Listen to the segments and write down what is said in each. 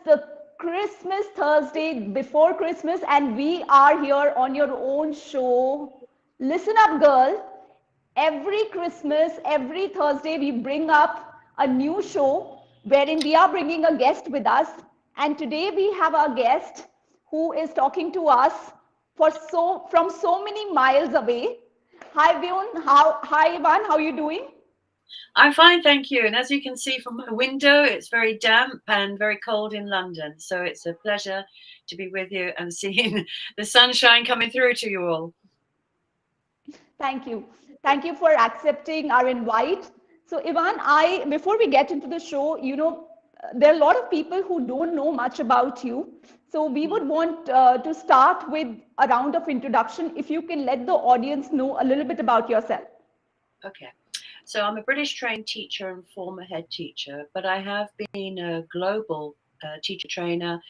the Christmas Thursday before Christmas, and we are here on your own show. Listen up, girl. Every Christmas, every Thursday, we bring up a new show wherein we are bringing a guest with us. And today we have our guest who is talking to us from so many miles away. Hi, Yvonne. Hi, Yvonne. How are you doing? I'm fine, thank you. And as you can see from my window, it's very damp and very cold in London. So it's a pleasure to be with you and seeing the sunshine coming through to you all. Thank you. Thank you for accepting our invite. So, Yvonne, before we get into the show, there are a lot of people who don't know much about you. So, we would want to start with a round of introduction. If you can let the audience know a little bit about yourself. Okay. So I'm a British trained teacher and former head teacher, but I have been a global teacher trainer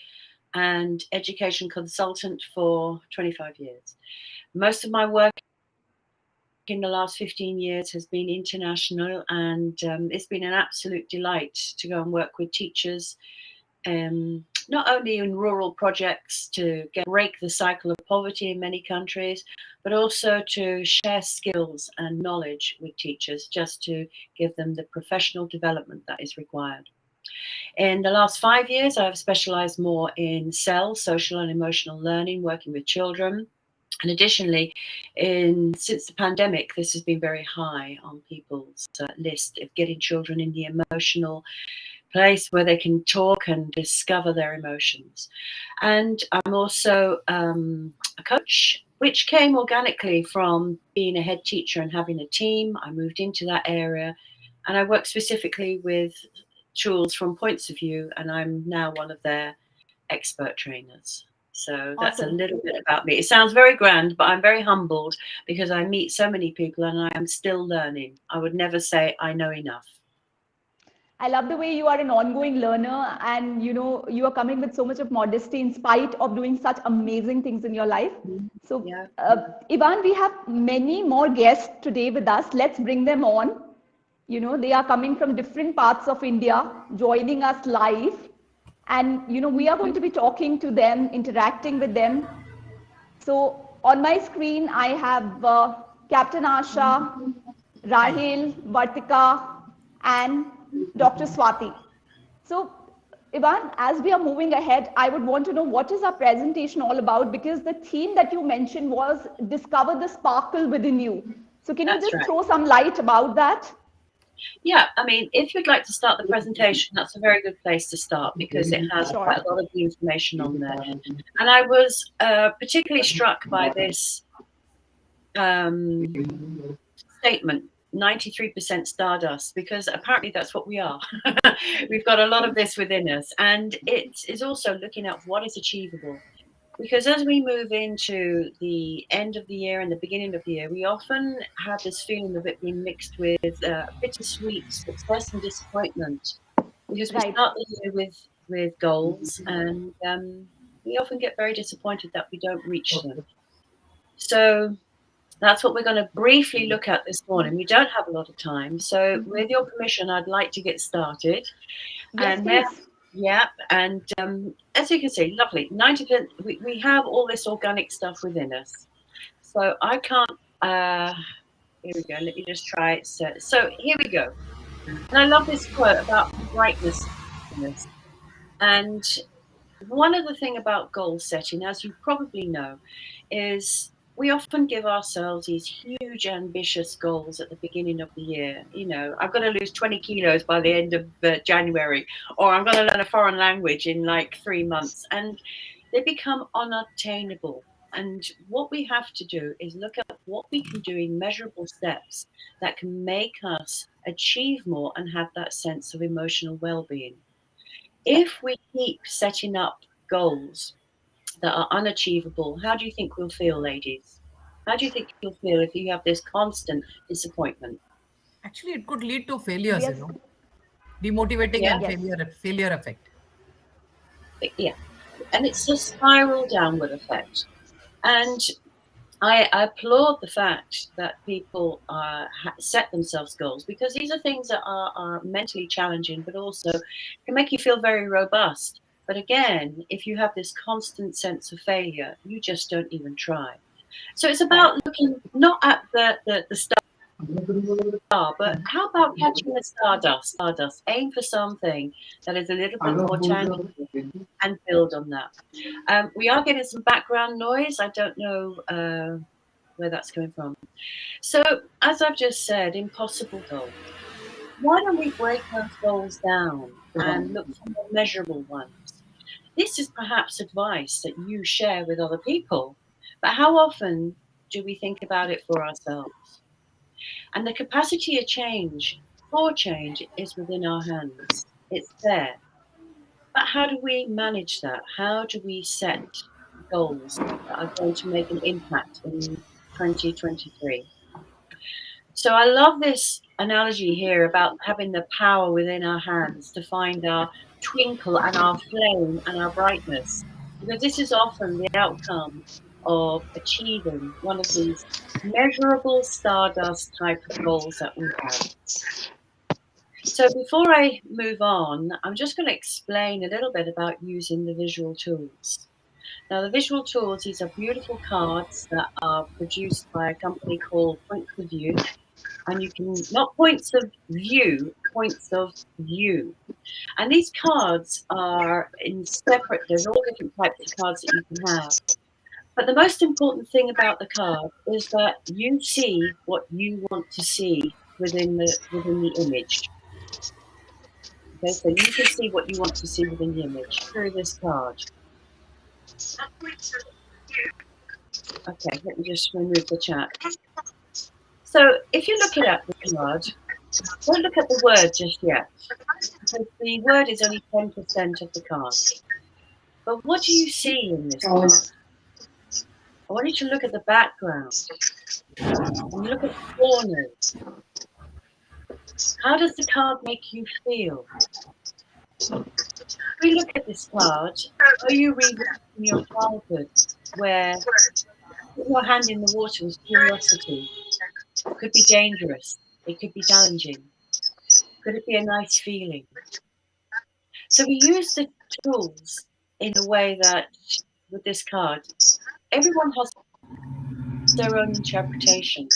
and education consultant for 25 years. Most of my work in the last 15 years has been international, and it's been an absolute delight to go and work with teachers, not only in rural projects to break the cycle of poverty in many countries, but also to share skills and knowledge with teachers just to give them the professional development that is required. In the last 5 years, I've specialized more in social and emotional learning, working with children. And additionally, since the pandemic, this has been very high on people's list of getting children in the emotional place where they can talk and discover their emotions. And I'm also a coach, which came organically from being a head teacher and having a team. I moved into that area, and I work specifically with schools from points of view, and I'm now one of their expert trainers. So that's a little bit about me. It sounds very grand, but I'm very humbled because I meet so many people and I am still learning. I would never say I know enough. I love the way you are an ongoing learner, and you are coming with so much of modesty in spite of doing such amazing things in your life. So, Yeah. Yvonne, we have many more guests today with us. Let's bring them on. They are coming from different parts of India, joining us live. And, we are going to be talking to them, interacting with them. So on my screen, I have Captain Asha, Rahil, Vartika, and Dr. Swati. So, Yvonne, as we are moving ahead, I would want to know what is our presentation all about, because the theme that you mentioned was discover the sparkle within you. So can you That's just right. throw some light about that? Yeah, I mean, if you'd like to start the presentation, that's a very good place to start because it has Sure. quite a lot of the information on there. And I was particularly struck by this statement, 93% stardust, because apparently that's what we are. We've got a lot of this within us. And it is also looking at what is achievable. Because as we move into the end of the year and the beginning of the year, we often have this feeling of it being mixed with bittersweet success and disappointment. Because we Right. start the year with goals, and we often get very disappointed that we don't reach them. So that's what we're going to briefly look at this morning. We don't have a lot of time, so with your permission, I'd like to get started. Yes, And then, please. yeah, and as you can see, lovely. 90%. We have all this organic stuff within us. So I can't. Here we go. Let me just try it. So here we go. And I love this quote about brightness. And one of the thing about goal setting, as you probably know, is we often give ourselves these huge ambitious goals at the beginning of the year. I've got to lose 20 kilos by the end of January, or I'm going to learn a foreign language in like 3 months, and they become unattainable. And what we have to do is look at what we can do in measurable steps that can make us achieve more and have that sense of emotional well-being. If we keep setting up goals that are unachievable, how do you think we'll feel, ladies? How do you think you'll feel if you have this constant disappointment? Actually, it could lead to failures, Yes. demotivating Yeah, and Yes. failure effect. yeah. And it's a spiral downward effect. And I applaud the fact that people set themselves goals, because these are things that are mentally challenging, but also can make you feel very robust. But again, if you have this constant sense of failure, you just don't even try. So it's about looking not at the star, but how about catching the stardust? Stardust. Aim for something that is a little bit more tangible and build on that. We are getting some background noise. I don't know where that's coming from. So, as I've just said, impossible goals. Why don't we break those goals down and look for more measurable ones? This is perhaps advice that you share with other people, but how often do we think about it for ourselves? And the capacity of change, for change, is within our hands. It's there. But how do we manage that? How do we set goals that are going to make an impact in 2023? So I love this analogy here about having the power within our hands to find our twinkle and our flame and our brightness, because this is often the outcome of achieving one of these measurable stardust type of goals that we have. So before I move on, I'm just going to explain a little bit about using the visual tools. Now, the visual tools, these are beautiful cards that are produced by a company called Points of View. And you can, not points of view, points of view. And these cards are in separate, there's all different types of cards that you can have. But the most important thing about the card is that you see what you want to see within the image. Okay, so you can see what you want to see within the image through this card. Okay, let me just remove the chat. So if you're looking at the card, don't look at the word just yet, because the word is only 10% of the card. But what do you see in this card? I want you to look at the background. And look at the corners. How does the card make you feel? If we look at this card, are you revisiting your childhood where putting your hand in the water was curiosity? It could be dangerous. It could be challenging. Could it be a nice feeling? So we use the tools in a way that, with this card, everyone has their own interpretation.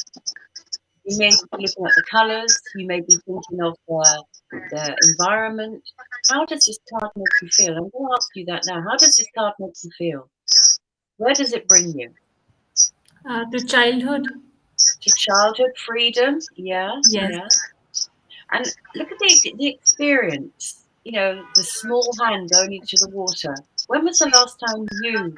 You may be looking at the colours, you may be thinking of the environment. How does this card make you feel? I'm going to ask you that now. How does this card make you feel? Where does it bring you? To childhood. To childhood, freedom, yeah, Yes. yeah. And look at the experience, you know, the small hand going into the water. When was the last time you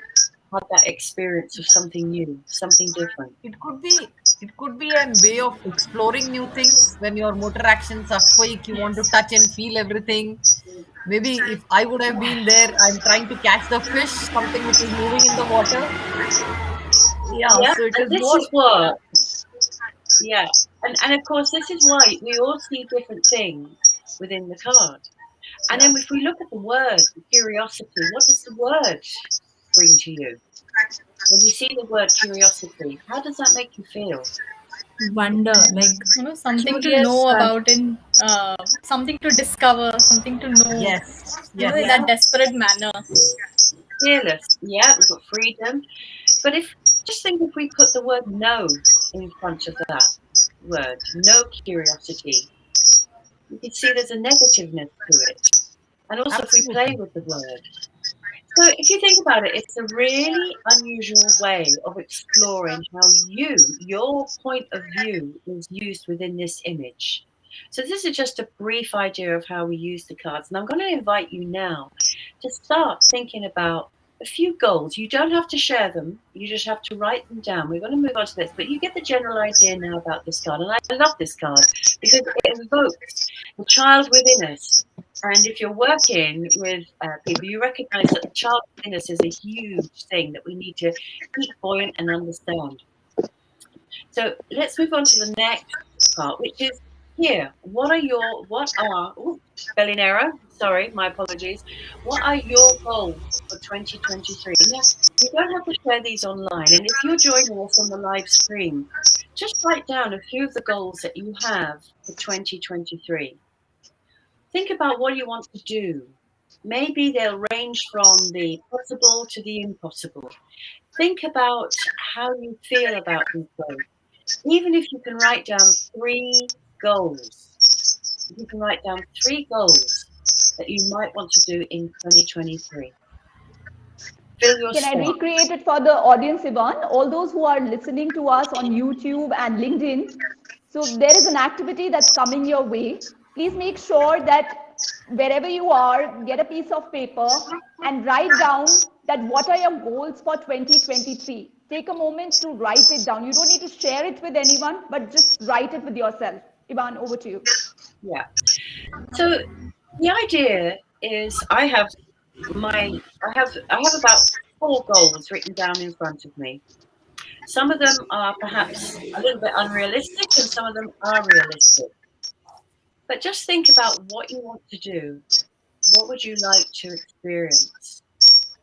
had that experience of something new, something different? It could be a way of exploring new things when your motor actions are quick, you want to touch and feel everything. Maybe if I would have been there, I'm trying to catch the fish, something which is moving in the water. Yeah, Yeah, so it and is this more. is what, yeah, and of course, this is why we all see different things within the card. And then if we look at the word, curiosity, what does the word bring to you? When you see the word curiosity, how does that make you feel? Wonder, like something to Curious know and about it, something to discover, something to know. Yes, In yes. that desperate manner. fearless. Yeah, we've got freedom. But just think if we put the word no in front of that word, no curiosity, you can see there's a negativeness to it. And also if we play Absolutely. with the word. So if you think about it, it's a really unusual way of exploring how your point of view is used within this image. So this is just a brief idea of how we use the cards. And I'm going to invite you now to start thinking about a few goals. You don't have to share them. You just have to write them down. We're going to move on to this, but you get the general idea now about this card. And I love this card because it evokes the child within us. And if you're working with people, you recognize that the child within us is a huge thing that we need to keep buoyant and understand. So let's move on to the next part, which is here. Spelling error. Sorry, my apologies. What are your goals for 2023? Now, you don't have to share these online. And if you're joining us on the live stream, just write down a few of the goals that you have for 2023. Think about what you want to do. Maybe they'll range from the possible to the impossible. Think about how you feel about these goals. Even if you can write down 3 goals, you can write down 3 goals that you might want to do in 2023. Fill your Can I space. recreate it for the audience, Yvonne? All those who are listening to us on YouTube and LinkedIn. So there is an activity that's coming your way. Please make sure that wherever you are, get a piece of paper and write down that what are your goals for 2023. Take a moment to write it down. You don't need to share it with anyone, but just write it with yourself. Yvonne, over to you. Yeah. So the idea is I have about 4 goals written down in front of me. Some of them are perhaps a little bit unrealistic and some of them are realistic. But just think about what you want to do. What would you like to experience?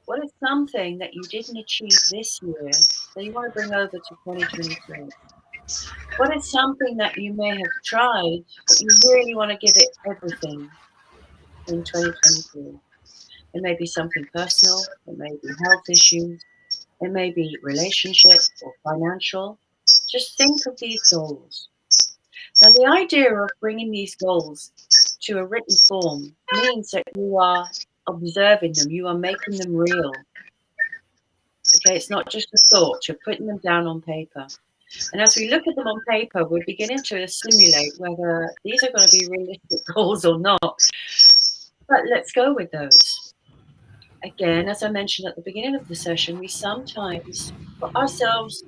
What is something that you didn't achieve this year that you want to bring over to 2023? What is something that you may have tried, but you really want to give it everything in 2023? It may be something personal, it may be health issues, it may be relationship or financial. Just think of these goals. Now, the idea of bringing these goals to a written form means that you are observing them, you are making them real. Okay, it's not just a thought, you're putting them down on paper. And as we look at them on paper, we're beginning to simulate whether these are going to be realistic goals or not. But let's go with those. Again, as I mentioned at the beginning of the session, we sometimes put ourselves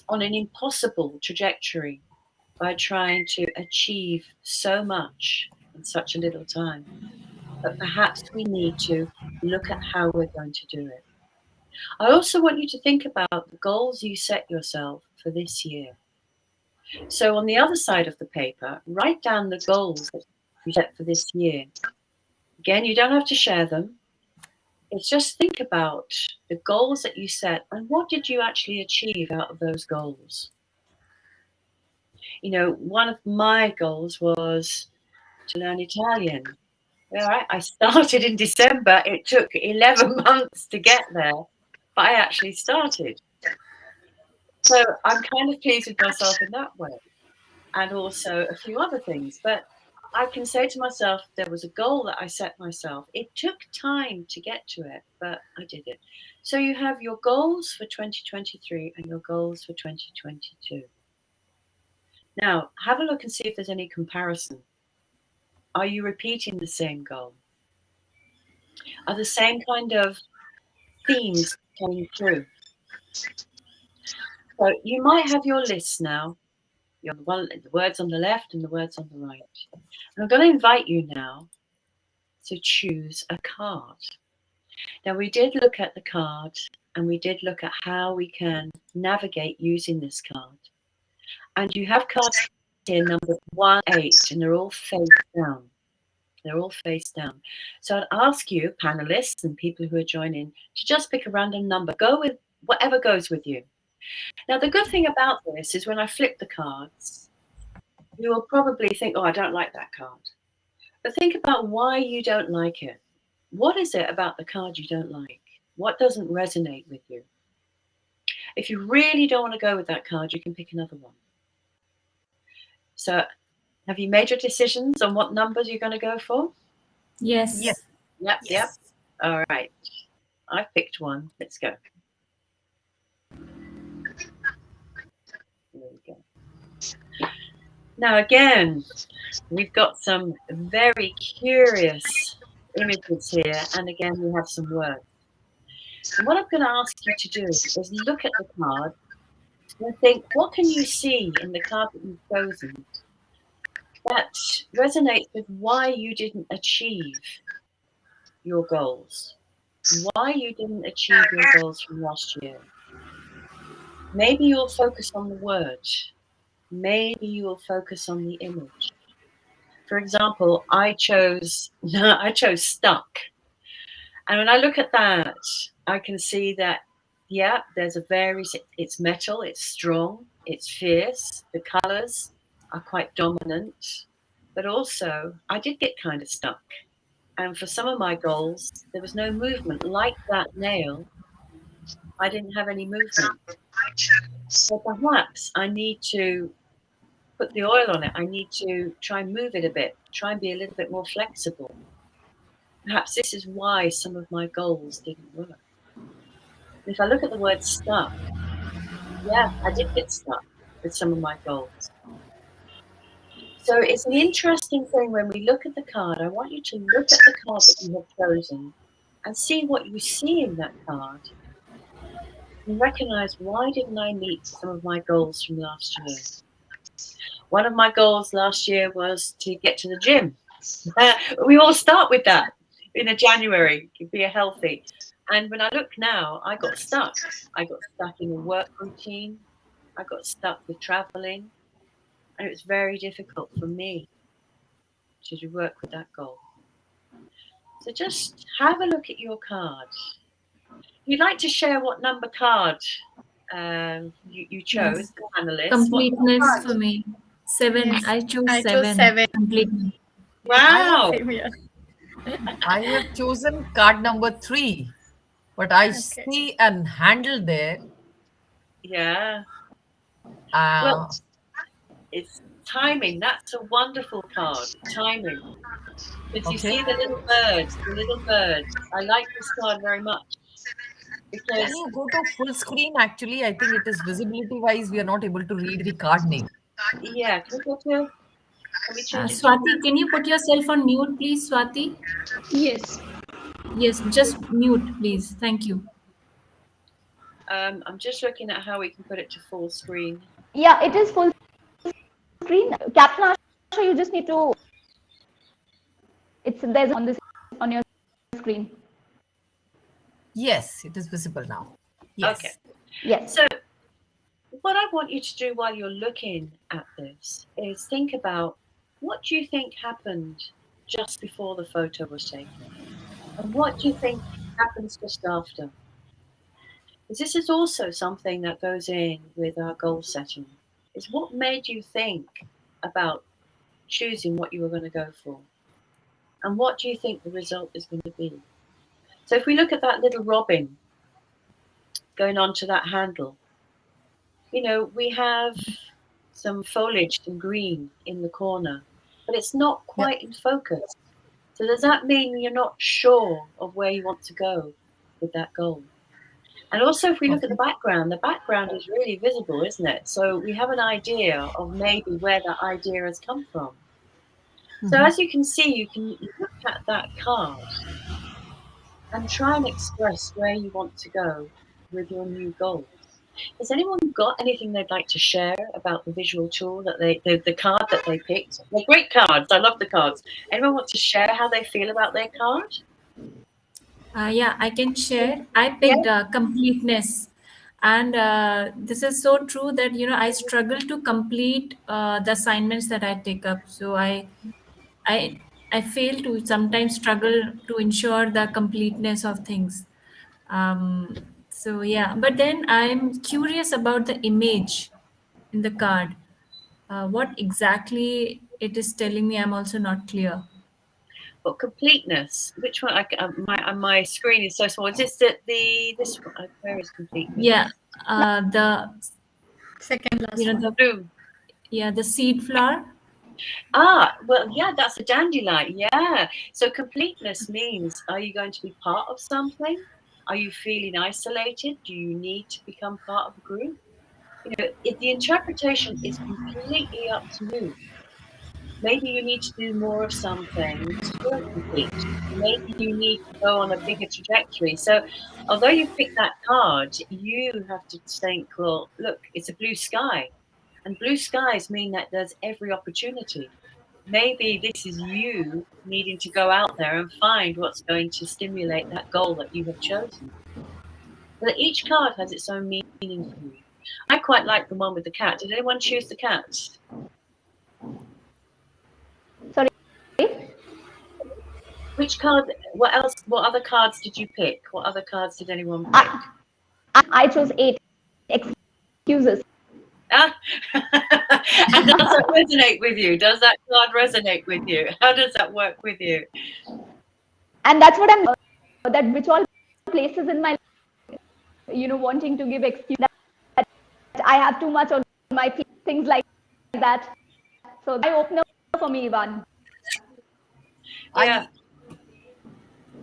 on an impossible trajectory by trying to achieve so much in such a little time. But perhaps we need to look at how we're going to do it. I also want you to think about the goals you set yourself for this year. So on the other side of the paper, write down the goals that you set for this year. Again, you don't have to share them. It's just think about the goals that you set and what did you actually achieve out of those goals. You know, one of my goals was to learn Italian. All right, I started in December. It took 11 months to get there, but I actually started. So I'm kind of pleased with myself in that way. And also a few other things. But I can say to myself, there was a goal that I set myself. It took time to get to it, but I did it. So you have your goals for 2023 and your goals for 2022. Now, have a look and see if there's any comparison. Are you repeating the same goal? Are the same kind of themes coming through? So you might have your list now. You have the words on the left and the words on the right. And I'm going to invite you now to choose a card. Now, we did look at the card and we did look at how we can navigate using this card. And you have cards here numbered 1, 8, and they're all face down. They're all face down. So I'd ask you, panelists and people who are joining, to just pick a random number. Go with whatever goes with you. Now, the good thing about this is when I flip the cards, you will probably think, oh, I don't like that card. But think about why you don't like it. What is it about the card you don't like? What doesn't resonate with you? If you really don't want to go with that card, you can pick another one. So have you made your decisions on what numbers you're going to go for? Yes. Yes. Yep, Yes. yep. All right. I've picked one. Let's go. There we go. Now, again, we've got some very curious images here. And again, we have some words. And what I'm going to ask you to do is look at the card and think, what can you see in the card that you've chosen that resonates with why you didn't achieve your goals? Why you didn't achieve your goals from last year? Maybe you'll focus on the word. Maybe you will focus on the image. For example, I chose stuck. And when I look at that, I can see that, yeah, it's metal, it's strong, it's fierce. The colors are quite dominant, but also I did get kind of stuck. And for some of my goals, there was no movement. Like that nail, I didn't have any movement. So perhaps I need to put the oil on it. I need to try and move it a bit, try and be a little bit more flexible. Perhaps this is why some of my goals didn't work. If I look at the word stuck, yeah, I did get stuck with some of my goals. So it's an interesting thing when we look at the card. I want you to look at the card that you have chosen and see what you see in that card and recognize, why didn't I meet some of my goals from last year? One of my goals last year was to get to the gym. We all start with that in January, be healthy. And when I look now, I got stuck. I got stuck in a work routine. I got stuck with traveling. And it was very difficult for me to work with that goal. So just have a look at your card. You'd like to share what number card you chose, Yes. the panelists. Completeness for me. 7. Yes, I chose I 7. chose 7. Completeness. Wow. Same here. I have chosen card number 3, but I see an handle there. Yeah. Well, it's timing. That's a wonderful card. Timing. Because you see the little birds, I like this card very much. Because Can you go to full screen? Actually, I think it is visibility wise, we are not able to read the card name. yeah, can we change it to Swati, can you put yourself on mute, please, Swati? Yes. Yes, just mute, please. Thank you. I'm just looking at how we can put it to full screen. Yeah, it is full screen. Captain Asha, you just need to. There's on your screen. Yes, it is visible now. Yes. Okay. Yes. So what I want you to do while you're looking at this is think about, what do you think happened just before the photo was taken? And what do you think happens just after? Because this is also something that goes in with our goal setting. Is what made you think about choosing what you were going to go for? And what do you think the result is going to be? So if we look at that little robin going onto that handle, you know, we have some foliage, some green in the corner, but it's not quite in focus. So does that mean you're not sure of where you want to go with that goal? And also, if we look at the background is really visible, isn't it? So we have an idea of maybe where that idea has come from. So as you can see, you can look at that card and try and express where you want to go with your new goals. Has anyone got anything they'd like to share about the visual tool that the card that they picked? They're great cards. I love the cards. Anyone want to share how they feel about their card? Yeah, I can share. I picked completeness. And this is so true that, you know, I struggle to complete the assignments that I take up. So I fail to sometimes struggle to ensure the completeness of things. So yeah, but then I'm curious about the image in the card. What exactly it is telling me, I'm also not clear. But completeness, which one? My screen is so small. Is this this one? Where is completeness? Yeah, the Second last you know one. the Bloom. yeah, the seed flower. Well, yeah, that's a dandelion. Yeah. So completeness means, are you going to be part of something? Are you feeling isolated? Do you need to become part of a group? You know, the interpretation is completely up to you. Maybe you need to do more of something to feel complete. Maybe you need to go on a bigger trajectory. So although you pick that card, you have to think, well, look, it's a blue sky. And blue skies mean that there's every opportunity. Maybe this is you needing to go out there and find what's going to stimulate that goal that you have chosen. But each card has its own meaning for you. I quite like the one with the cat. Did anyone choose the cat? Sorry. Which card? What else? What other cards did you pick? What other cards did anyone pick? I chose 8. Excuses. And does that resonate with you? Does that card resonate with you? How does that work with you? And that's what I'm that which all places in my wanting to give excuse that I have too much on my plate, things like that. So eye opener for me, Yvonne. Yeah.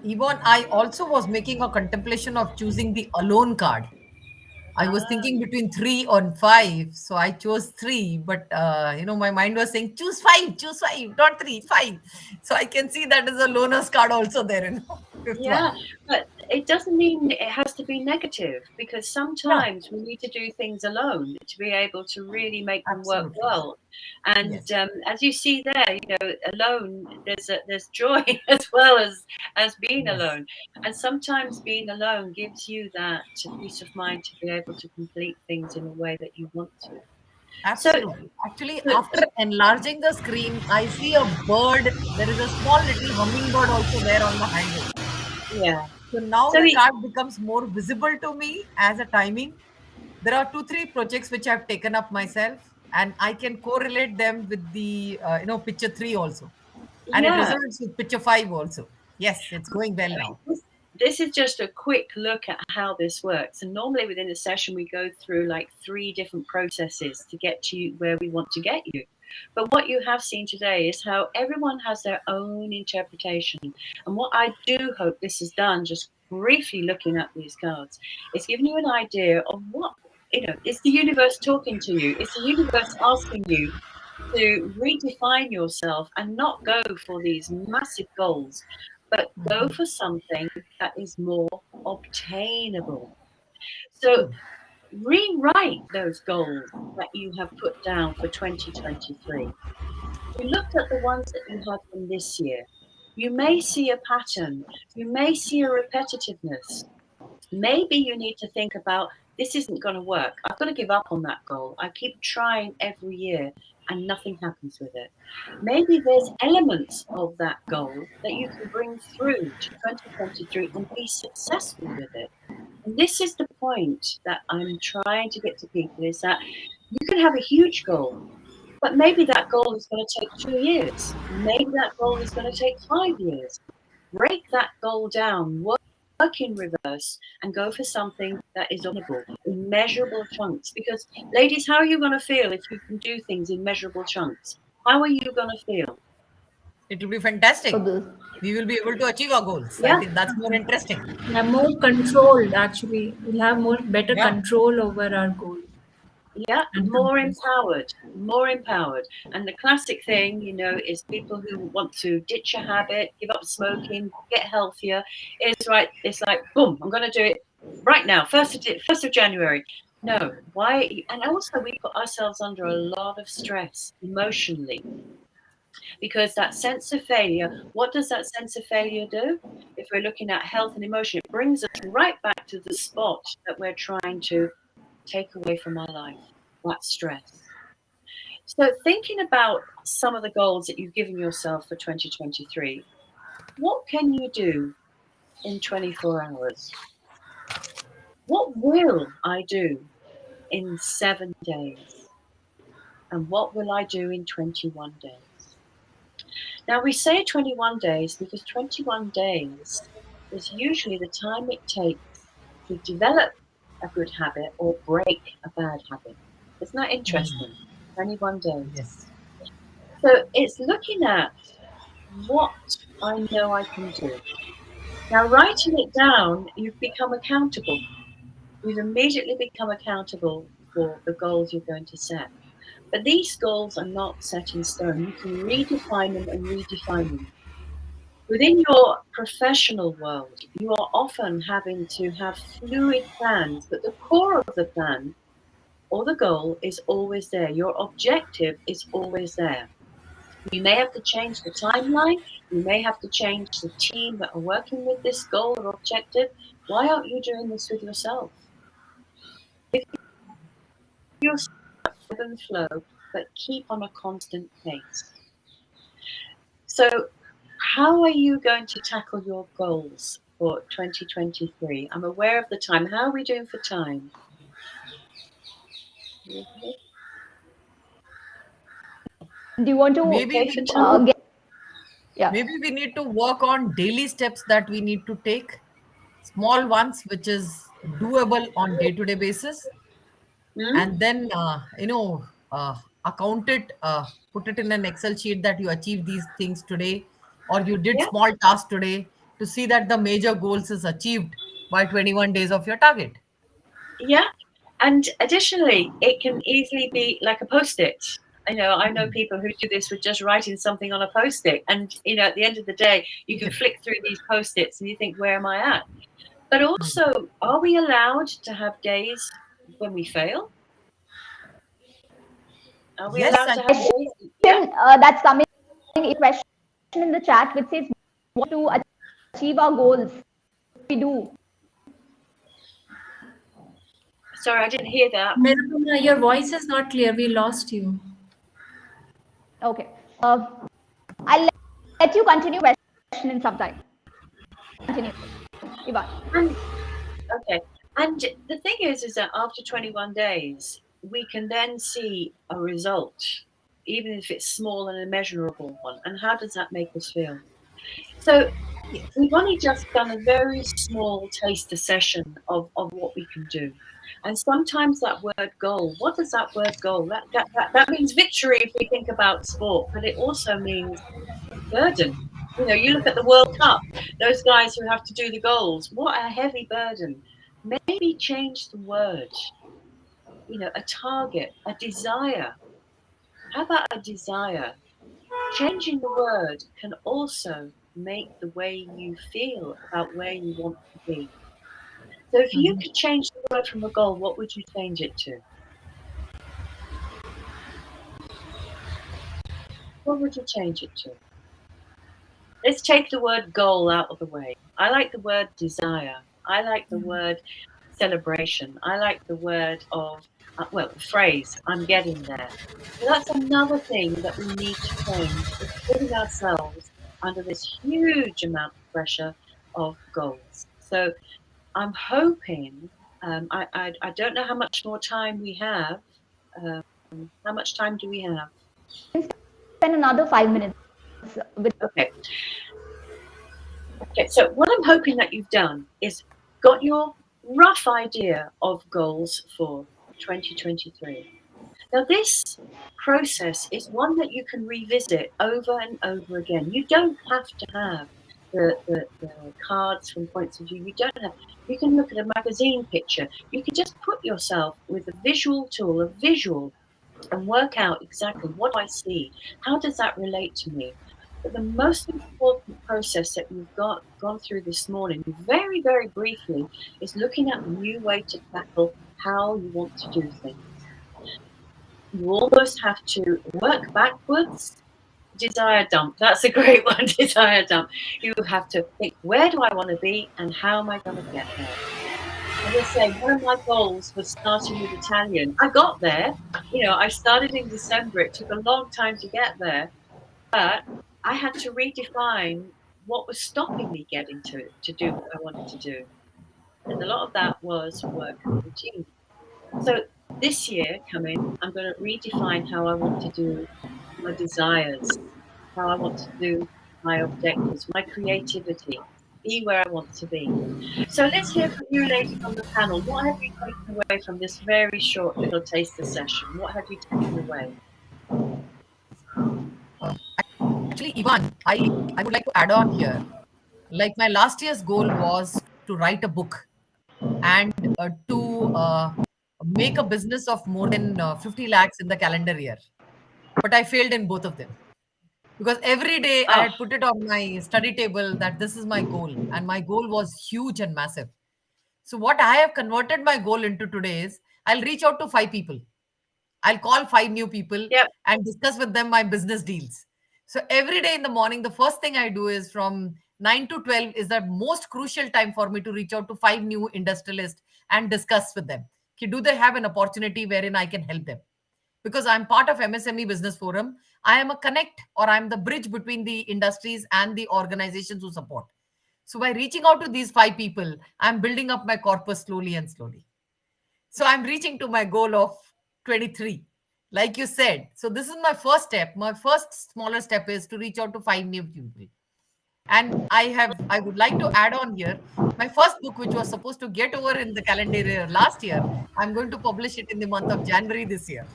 Yvonne, I also was making a contemplation of choosing the alone card. I was thinking between 3 or 5, so I chose 3. But my mind was saying choose 5, not 3, 5. So I can see that is a loner's card also there, fifth Yeah, one. but it doesn't mean it has to be negative, because Yeah, sometimes we need to do things alone to be able to really make them work absolutely. well. And Yes, as you see there, alone, there's joy as well as being yes, alone. And sometimes being alone gives you that peace of mind to be able to complete things in a way that you want to. So, absolutely. Actually, so after enlarging the screen, I see a bird. There is a small little hummingbird also there on the handle. yeah. So now So the we, card becomes more visible to me as a timing. There are 2, 3 projects which I've taken up myself, and I can correlate them with the picture 3 also, and it yeah. resonates with picture 5 also. Yes, it's going well I now. mean, this is just a quick look at how this works. And normally within a session, we go through like 3 different processes to get to you where we want to get you. But what you have seen today is how everyone has their own interpretation. And what I do hope this has done, just briefly looking at these cards, is giving you an idea of what, is the universe talking to you? Is the universe asking you to redefine yourself and not go for these massive goals, but go for something that is more obtainable. So rewrite those goals that you have put down for 2023. You looked at the ones that you had from this year. You may see a pattern. You may see a repetitiveness. Maybe you need to think about, this isn't going to work. I've got to give up on that goal. I keep trying every year and nothing happens with it. Maybe there's elements of that goal that you can bring through to 2023 and be successful with it. And this is the point that I'm trying to get to people, is that you can have a huge goal, but maybe that goal is going to take 2 years. Maybe that goal is going to take 5 years. Break that goal down, work in reverse, and go for something that is honourable in measurable chunks. Because, ladies, how are you going to feel if you can do things in measurable chunks? How are you going to feel? It will be fantastic. We will be able to achieve our goals. I Yeah, think that's more interesting. Yeah, more controlled actually. We'll have more better Yeah. control over our goal. yeah, And more control. empowered, more empowered. And the classic thing, is people who want to ditch a habit, give up smoking, get healthier. It's right. It's like, boom, I'm going to do it right now, first of January. No, why? And also, we put ourselves under a lot of stress emotionally, because that sense of failure. What does that sense of failure do? If we're looking at health and emotion, it brings us right back to the spot that we're trying to take away from our life, that stress. So, thinking about some of the goals that you've given yourself for 2023, what can you do in 24 hours? What will I do in 7 days? And what will I do in 21 days? Now, we say 21 days because 21 days is usually the time it takes to develop a good habit or break a bad habit. Isn't that interesting? 21 days. Yes. So it's looking at what I know I can do. Now, writing it down, you've become accountable. You've immediately become accountable for the goals you're going to set. But these goals are not set in stone. You can redefine them and redefine them. Within your professional world, you are often having to have fluid plans, but the core of the plan or the goal is always there. Your objective is always there. You may have to change the timeline. You may have to change the team that are working with this goal or objective. Why aren't you doing this with yourself? If you're ebb and flow, but keep on a constant pace. So, how are you going to tackle your goals for 2023? I'm aware of the time. How are we doing for time? Do you want to Maybe Okay we for could time? get Yeah. Maybe we need to work on daily steps that we need to take, small ones, which is doable on day-to-day basis, Hmm? and then account it, put it in an Excel sheet that you achieved these things today, or you did Yeah. small tasks today, to see that the major goals is achieved by 21 days of your target. Yeah. And additionally, it can easily be like a post-it. I know people who do this with just writing something on a post-it. And, at the end of the day, you can flick through these post-its and you think, where am I at? But also, are we allowed to have days when we fail? Are we Yes, allowed and to have days? Yeah. That's coming, a question in the chat which says, what to achieve our goals? We do. Sorry, I didn't hear that. Nirupama, your voice is not clear. We lost you. Okay. I'll let you continue question in some time. Continue, Yvonne. Okay. And the thing is that after 21 days, we can then see a result, even if it's small and a measurable one. And how does that make us feel? So we've only just done a very small taster session of what we can do. And sometimes that word goal, what does that word goal? That means victory if we think about sport, but it also means burden. You look at the World Cup, those guys who have to do the goals, what a heavy burden. Maybe change the word, a target, a desire. How about a desire? Changing the word can also make the way you feel about where you want to be. So if you could change the word from a goal, what would you change it to? What would you change it to? Let's take the word goal out of the way. I like the word desire. I like the word celebration. I like the word of, the phrase, I'm getting there. So that's another thing that we need to change, is putting ourselves under this huge amount of pressure of goals. So I'm hoping, I don't know how much more time we have. How much time do we have? Spend another 5 minutes with. Okay. Okay, so what I'm hoping that you've done is got your rough idea of goals for 2023. Now, this process is one that you can revisit over and over again. You don't have to have the cards from points of view. You can look at a magazine picture. You can just put yourself with a visual tool, a visual, and work out exactly what do I see? How does that relate to me? But the most important process that you've gone through this morning, very, very briefly, is looking at a new way to tackle how you want to do things. You almost have to work backwards. Desire dump. That's a great one, desire dump. You have to think, where do I want to be and how am I going to get there? As I say, one of my goals was starting with Italian. I got there. I started in December. It took a long time to get there, but I had to redefine what was stopping me getting to do what I wanted to do. And a lot of that was work and routine. So this year coming, I'm going to redefine how I want to do my desires, how I want to do my objectives, my creativity, be where I want to be. So let's hear from you, ladies on the panel. What have you taken away from this very short little taster session? What have you taken away? Actually, Ivan, I would like to add on here. Like, my last year's goal was to write a book and to make a business of more than 50 lakhs in the calendar year. But I failed in both of them, because every day I Oh, had put it on my study table that this is my goal, and my goal was huge and massive. So what I have converted my goal into today is, I'll reach out to 5 people. I'll call 5 new people yep. and discuss with them my business deals. So every day in the morning, the first thing I do is, from 9 to 12 is the most crucial time for me to reach out to 5 new industrialists and discuss with them. Okay, do they have an opportunity wherein I can help them? Because I'm part of MSME Business Forum, I am a connect, or I'm the bridge between the industries and the organizations who support. So by reaching out to these 5 people, I'm building up my corpus slowly and slowly. So I'm reaching to my goal of 23 like you said. So this is my first step. My first smaller step is to reach out to 5 new people. And I would like to add on here, my first book, which was supposed to get over in the calendar year last year, I'm going to publish it in the month of January this year.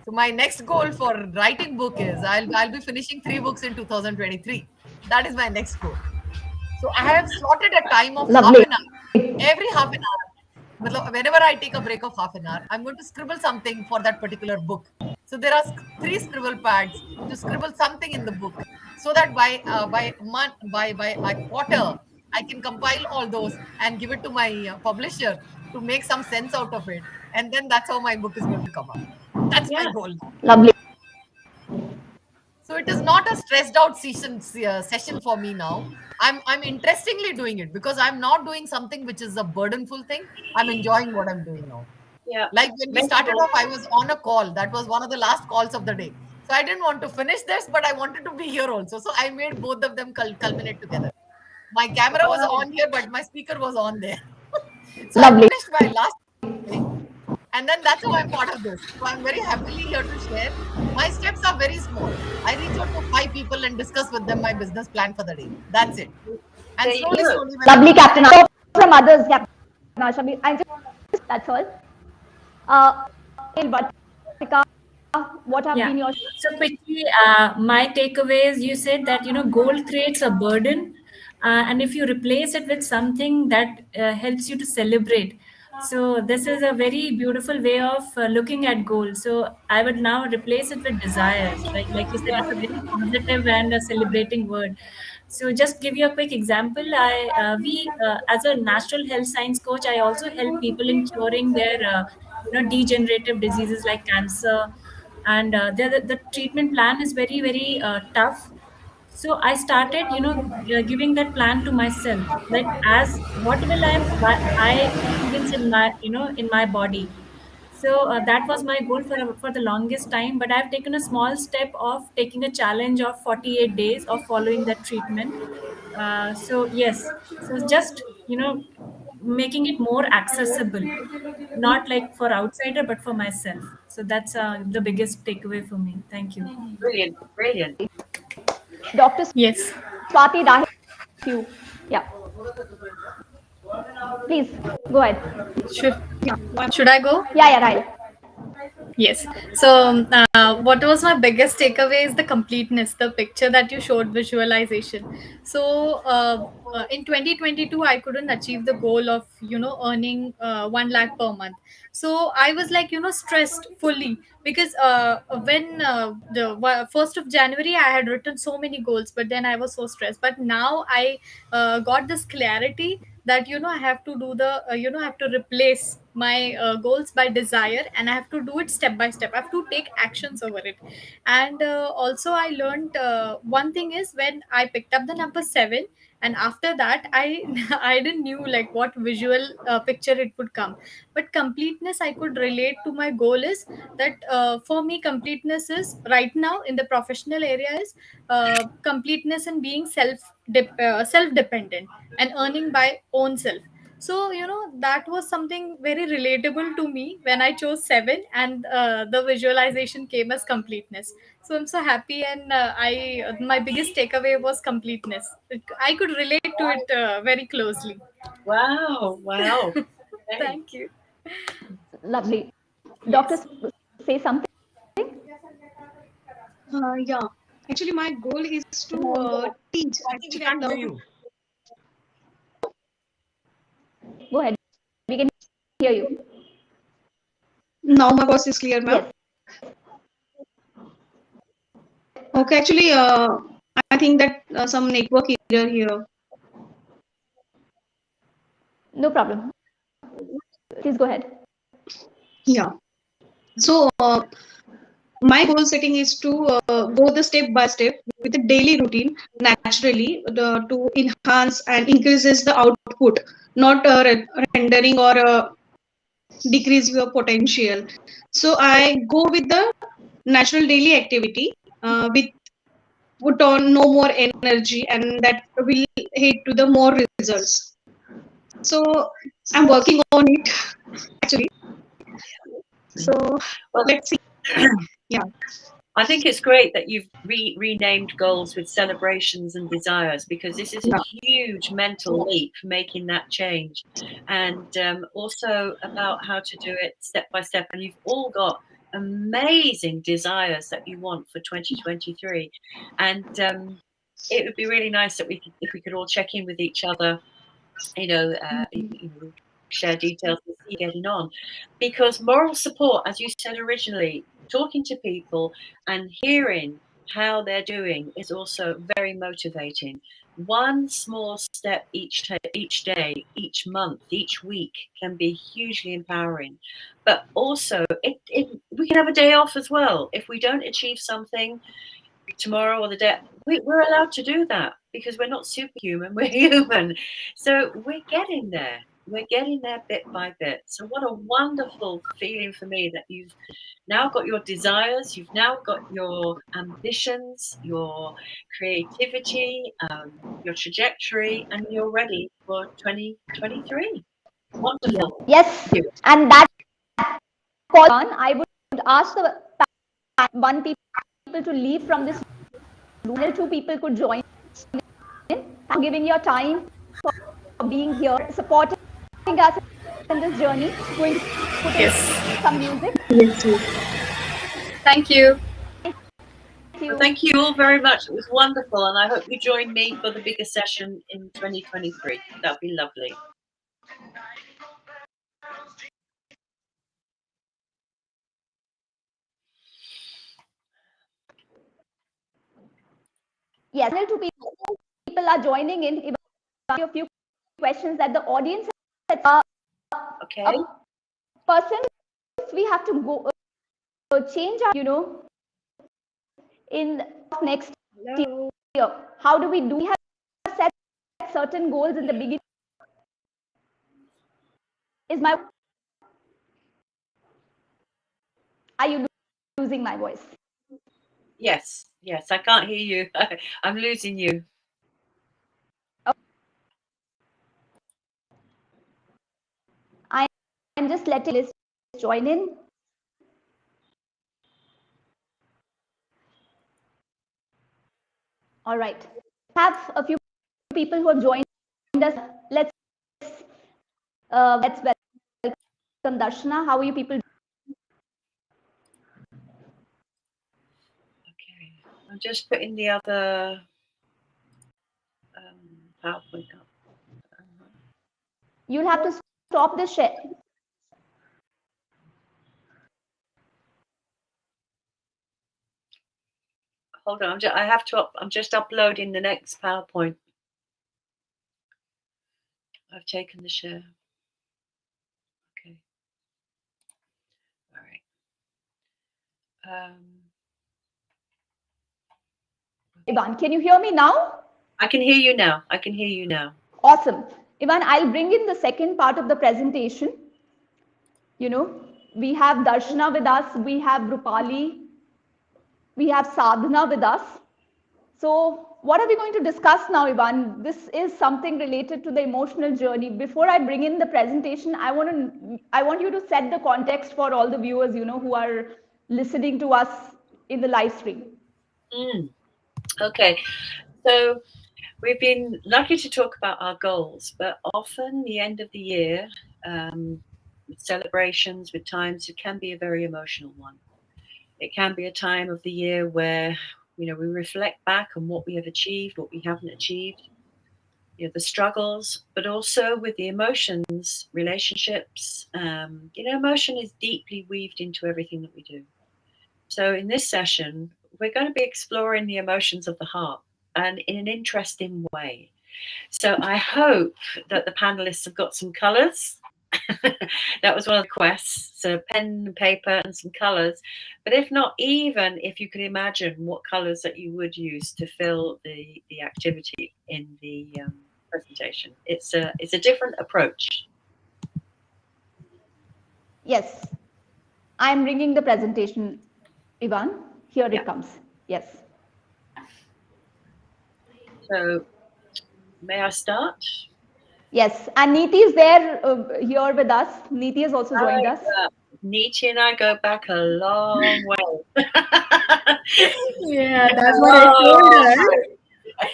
So my next goal for writing book is I'll be finishing 3 books in 2023. That is my next goal. So I have slotted a time of half Lovely. an hour. Every half an hour, whenever I take a break of half an hour, I'm going to scribble something for that particular book. So there are 3 scribble pads to scribble something in the book, so that by month by a quarter, I can compile all those and give it to my publisher to make some sense out of it, and then that's how my book is going to come up. That's my Yeah. goal. Lovely. So it is not a stressed out session for me now. I'm interestingly doing it because I'm not doing something which is a burdenful thing. I'm enjoying what I'm doing now. Yeah. Like when we started off, I was on a call. That was one of the last calls of the day. So I didn't want to finish this, but I wanted to be here also. So I made both of them culminate together. My camera was on here, but my speaker was on there. So I Lovely. finished my last thing. And then that's how I'm part of this. So I'm very happily here to share. My steps are very small. I reach out to 5 people and discuss with them my business plan for the day. That's it. And There you slowly, go. slowly. Lovely, Captain. So from others, Captain Asha, I just, that's all. Vartika, what have Yeah. been your So quickly, my takeaways, you said that, goal creates a burden. And if you replace it with something that helps you to celebrate. So this is a very beautiful way of looking at goals. So I would now replace it with desires, right? Like you said, it's a very positive and a celebrating word. So just give you a quick example. As a natural health science coach, I also help people in curing their, degenerative diseases like cancer, and the treatment plan is very very tough. So I started giving that plan to myself, that as what will I experience in my in my body. So that was my goal for the longest time, but I've taken a small step of taking a challenge of 48 days of following that treatment. So yes, so just making it more accessible, not like for outsider but for myself. So that's the biggest takeaway for me. Thank you. Brilliant. Brilliant. Dr. Yes. Swati Dahi? You. Yeah. Please go ahead. Should I go? Yeah, right. Yes. So, what was my biggest takeaway is the completeness, the picture that you showed, visualization. So, in 2022, I couldn't achieve the goal of, earning 1 lakh per month. So, I was like, stressed fully because when the 1st of January, I had written so many goals, but then I was so stressed. But now I got this clarity that I have to do the I have to replace my goals by desire, and I have to do it step by step. I have to take actions over it. And also I learned one thing is when I picked up the number 7, and after that I I didn't knew like what visual picture it would come. But completeness I could relate to my goal is that for me completeness is right now in the professional area is completeness and being self dependent and earning by own self. So that was something very relatable to me when I chose 7, and the visualization came as completeness. So I'm so happy, and I my biggest takeaway was completeness. I could relate to it very closely. Wow. Wow. Hey. Thank you. Lovely. Doctor, say something. Yeah. Actually, my goal is to teach. I think we Actually, I can't hear love you. Go ahead. We can hear you. now my voice is clear, ma'am. Yes. Okay, actually, I think that some network error here. No problem. Please go ahead. Yeah. So my goal setting is to go the step by step with a daily routine naturally to enhance and increases the output, not rendering or decrease your potential. So I go with the natural daily activity with put on no more energy, and that will head to the more results. So I'm working on it actually. So Well, let's see. Yeah. I think it's great that you've renamed goals with celebrations and desires, because this is a huge mental leap, making that change, and also about how to do it step by step. And you've all got amazing desires that you want for 2023, and it would be really nice that if we could all check in with each other, share details and see getting on, because moral support, as you said originally, talking to people and hearing how they're doing is also very motivating. One small step each day, each month, each week can be hugely empowering. But also, we can have a day off as well. If we don't achieve something tomorrow or the day, we're allowed to do that, because we're not superhuman, we're human. So we're getting there. We're getting there bit by bit. So what a wonderful feeling for me that you've now got your desires, you've now got your ambitions, your creativity, your trajectory, and you're ready for 2023. Wonderful. Yes, Thank you. and that I would ask the one people to leave from this room. 2 people could join in, and giving your time for being here, supporting us in this journey. Going to put in some music. Yes, yes. Thank you. Well, thank you all very much. It was wonderful, and I hope you join me for the bigger session in 2023. That'd be lovely. Yes, 2 people are joining in. Even a few questions that the audience has. Okay. Person, we have to go change our, in next year. How do we do? We have set certain goals in the beginning. Are you losing my voice? Yes, I can't hear you. I'm losing you. I'm just letting Liz join in. All right. Have a few people who have joined us. Let's welcome Darshana. How are you people? Okay, I'm just putting the other PowerPoint up. You'll have to stop the share. Hold on, I'm just uploading the next PowerPoint. I've taken the share. Okay. All right. Yvonne, can you hear me now? I can hear you now. Awesome. Yvonne, I'll bring in the second part of the presentation. We have Darshana with us, we have Rupali, we have Sadhana with us. So what are we going to discuss now, Yvonne? This is something related to the emotional journey. Before I bring in the presentation, I want you to set the context for all the viewers, who are listening to us in the live stream. Okay. So we've been lucky to talk about our goals, but often the end of the year, with celebrations, with times, it can be a very emotional one. It can be a time of the year where, we reflect back on what we have achieved, what we haven't achieved, the struggles, but also with the emotions, relationships. Emotion is deeply weaved into everything that we do. So in this session, we're going to be exploring the emotions of the heart, and in an interesting way. So I hope that the panelists have got some colours. That was one of the quests. So pen and paper and some colours. But if not, even if you could imagine what colours that you would use to fill the activity in the presentation. It's a different approach. Yes, I'm bringing the presentation, Yvonne. Here it comes. Yes. So may I start? Yes, and Neeti is there here with us. Neeti has also joined us. Niti and I go back a long way. Yeah, that's what I told her.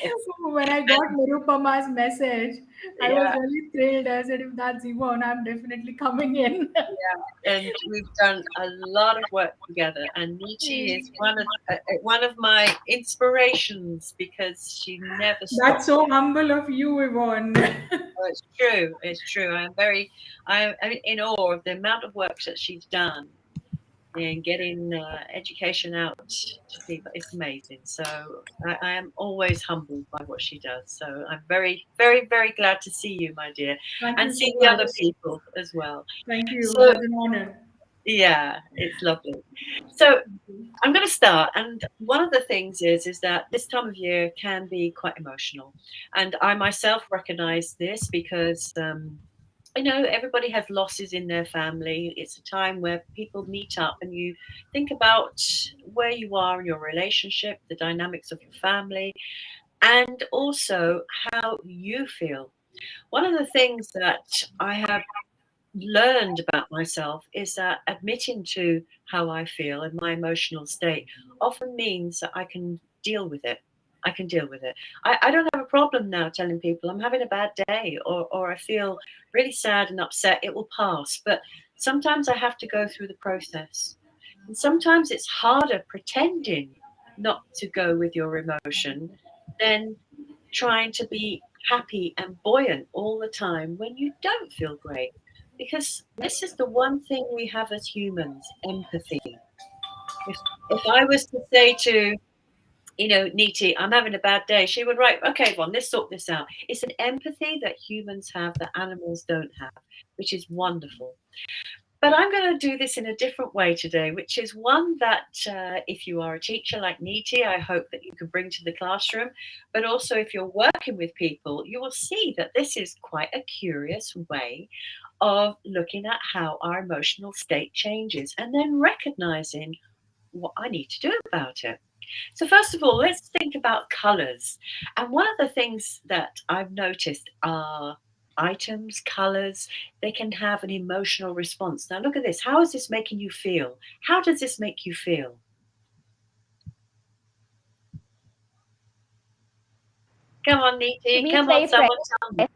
Yes. When I got Nirupama's message, I was Yeah. really thrilled. I said, if that's Yvonne, I'm definitely coming in. And we've done a lot of work together. And Niti is one of my inspirations because she never stops. That's so humble of you, Yvonne. Oh, it's true. It's true. I'm in awe of the amount of work that she's done in getting education out to people. It's amazing. So I am always humbled by what she does. So I'm very, very, very glad to see you, my dear, Thank and you see so the much. other people as well. Thank you. So That's an honor. yeah, it's lovely. So I'm going to start, and one of the things is that this time of year can be quite emotional, and I myself recognize this because everybody has losses in their family. It's a time where people meet up and you think about where you are in your relationship, the dynamics of your family, and also how you feel. One of the things that I have learned about myself is that admitting to how I feel and my emotional state often means that I can deal with it. I can deal with it. I don't have a problem now telling people I'm having a bad day or I feel really sad and upset. It will pass. But sometimes I have to go through the process. And sometimes it's harder pretending not to go with your emotion than trying to be happy and buoyant all the time when you don't feel great. Because this is the one thing we have as humans, empathy. If I was to say to, Niti, I'm having a bad day, she would write, okay, Yvonne, let's sort this out. It's an empathy that humans have that animals don't have, which is wonderful. But I'm going to do this in a different way today, which is one that if you are a teacher like Niti, I hope that you can bring to the classroom. But also if you're working with people, you will see that this is quite a curious way of looking at how our emotional state changes and then recognizing what I need to do about it. So first of all, let's think about colors. And one of the things that I've noticed are items, colors, they can have an emotional response. Now look at this. How is this making you feel? How does this make you feel? Come on, To Niti. me, it's Come on, very someone tell me.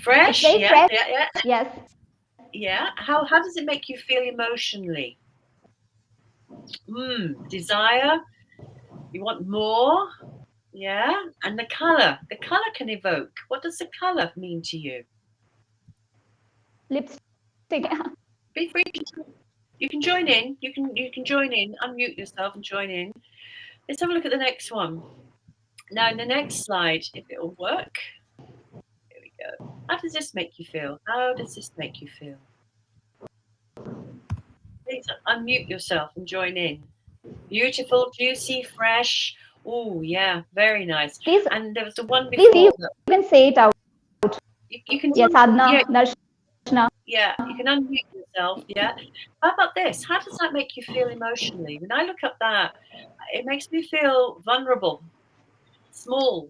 Fresh? It's very Yeah, fresh. yeah, yeah. Yes. Yeah. How does it make you feel emotionally? Desire. You want more? Yeah. And the color can evoke. What does the color mean to you? Lipstick. Be free to, you can join in. You can join in. Unmute yourself and join in. Let's have a look at the next one. Now, in the next slide, if it will work. Here we go. How does this make you feel? How does this make you feel? Please unmute yourself and join in. Beautiful, juicy, fresh. Oh, yeah, very nice. Please, And there was the one please before. even say it out. You can. Yes, Sadhana, Darshana. Yeah, you can unmute yourself. Yeah. How about this? How does that make you feel emotionally? When I look at that, it makes me feel vulnerable, small,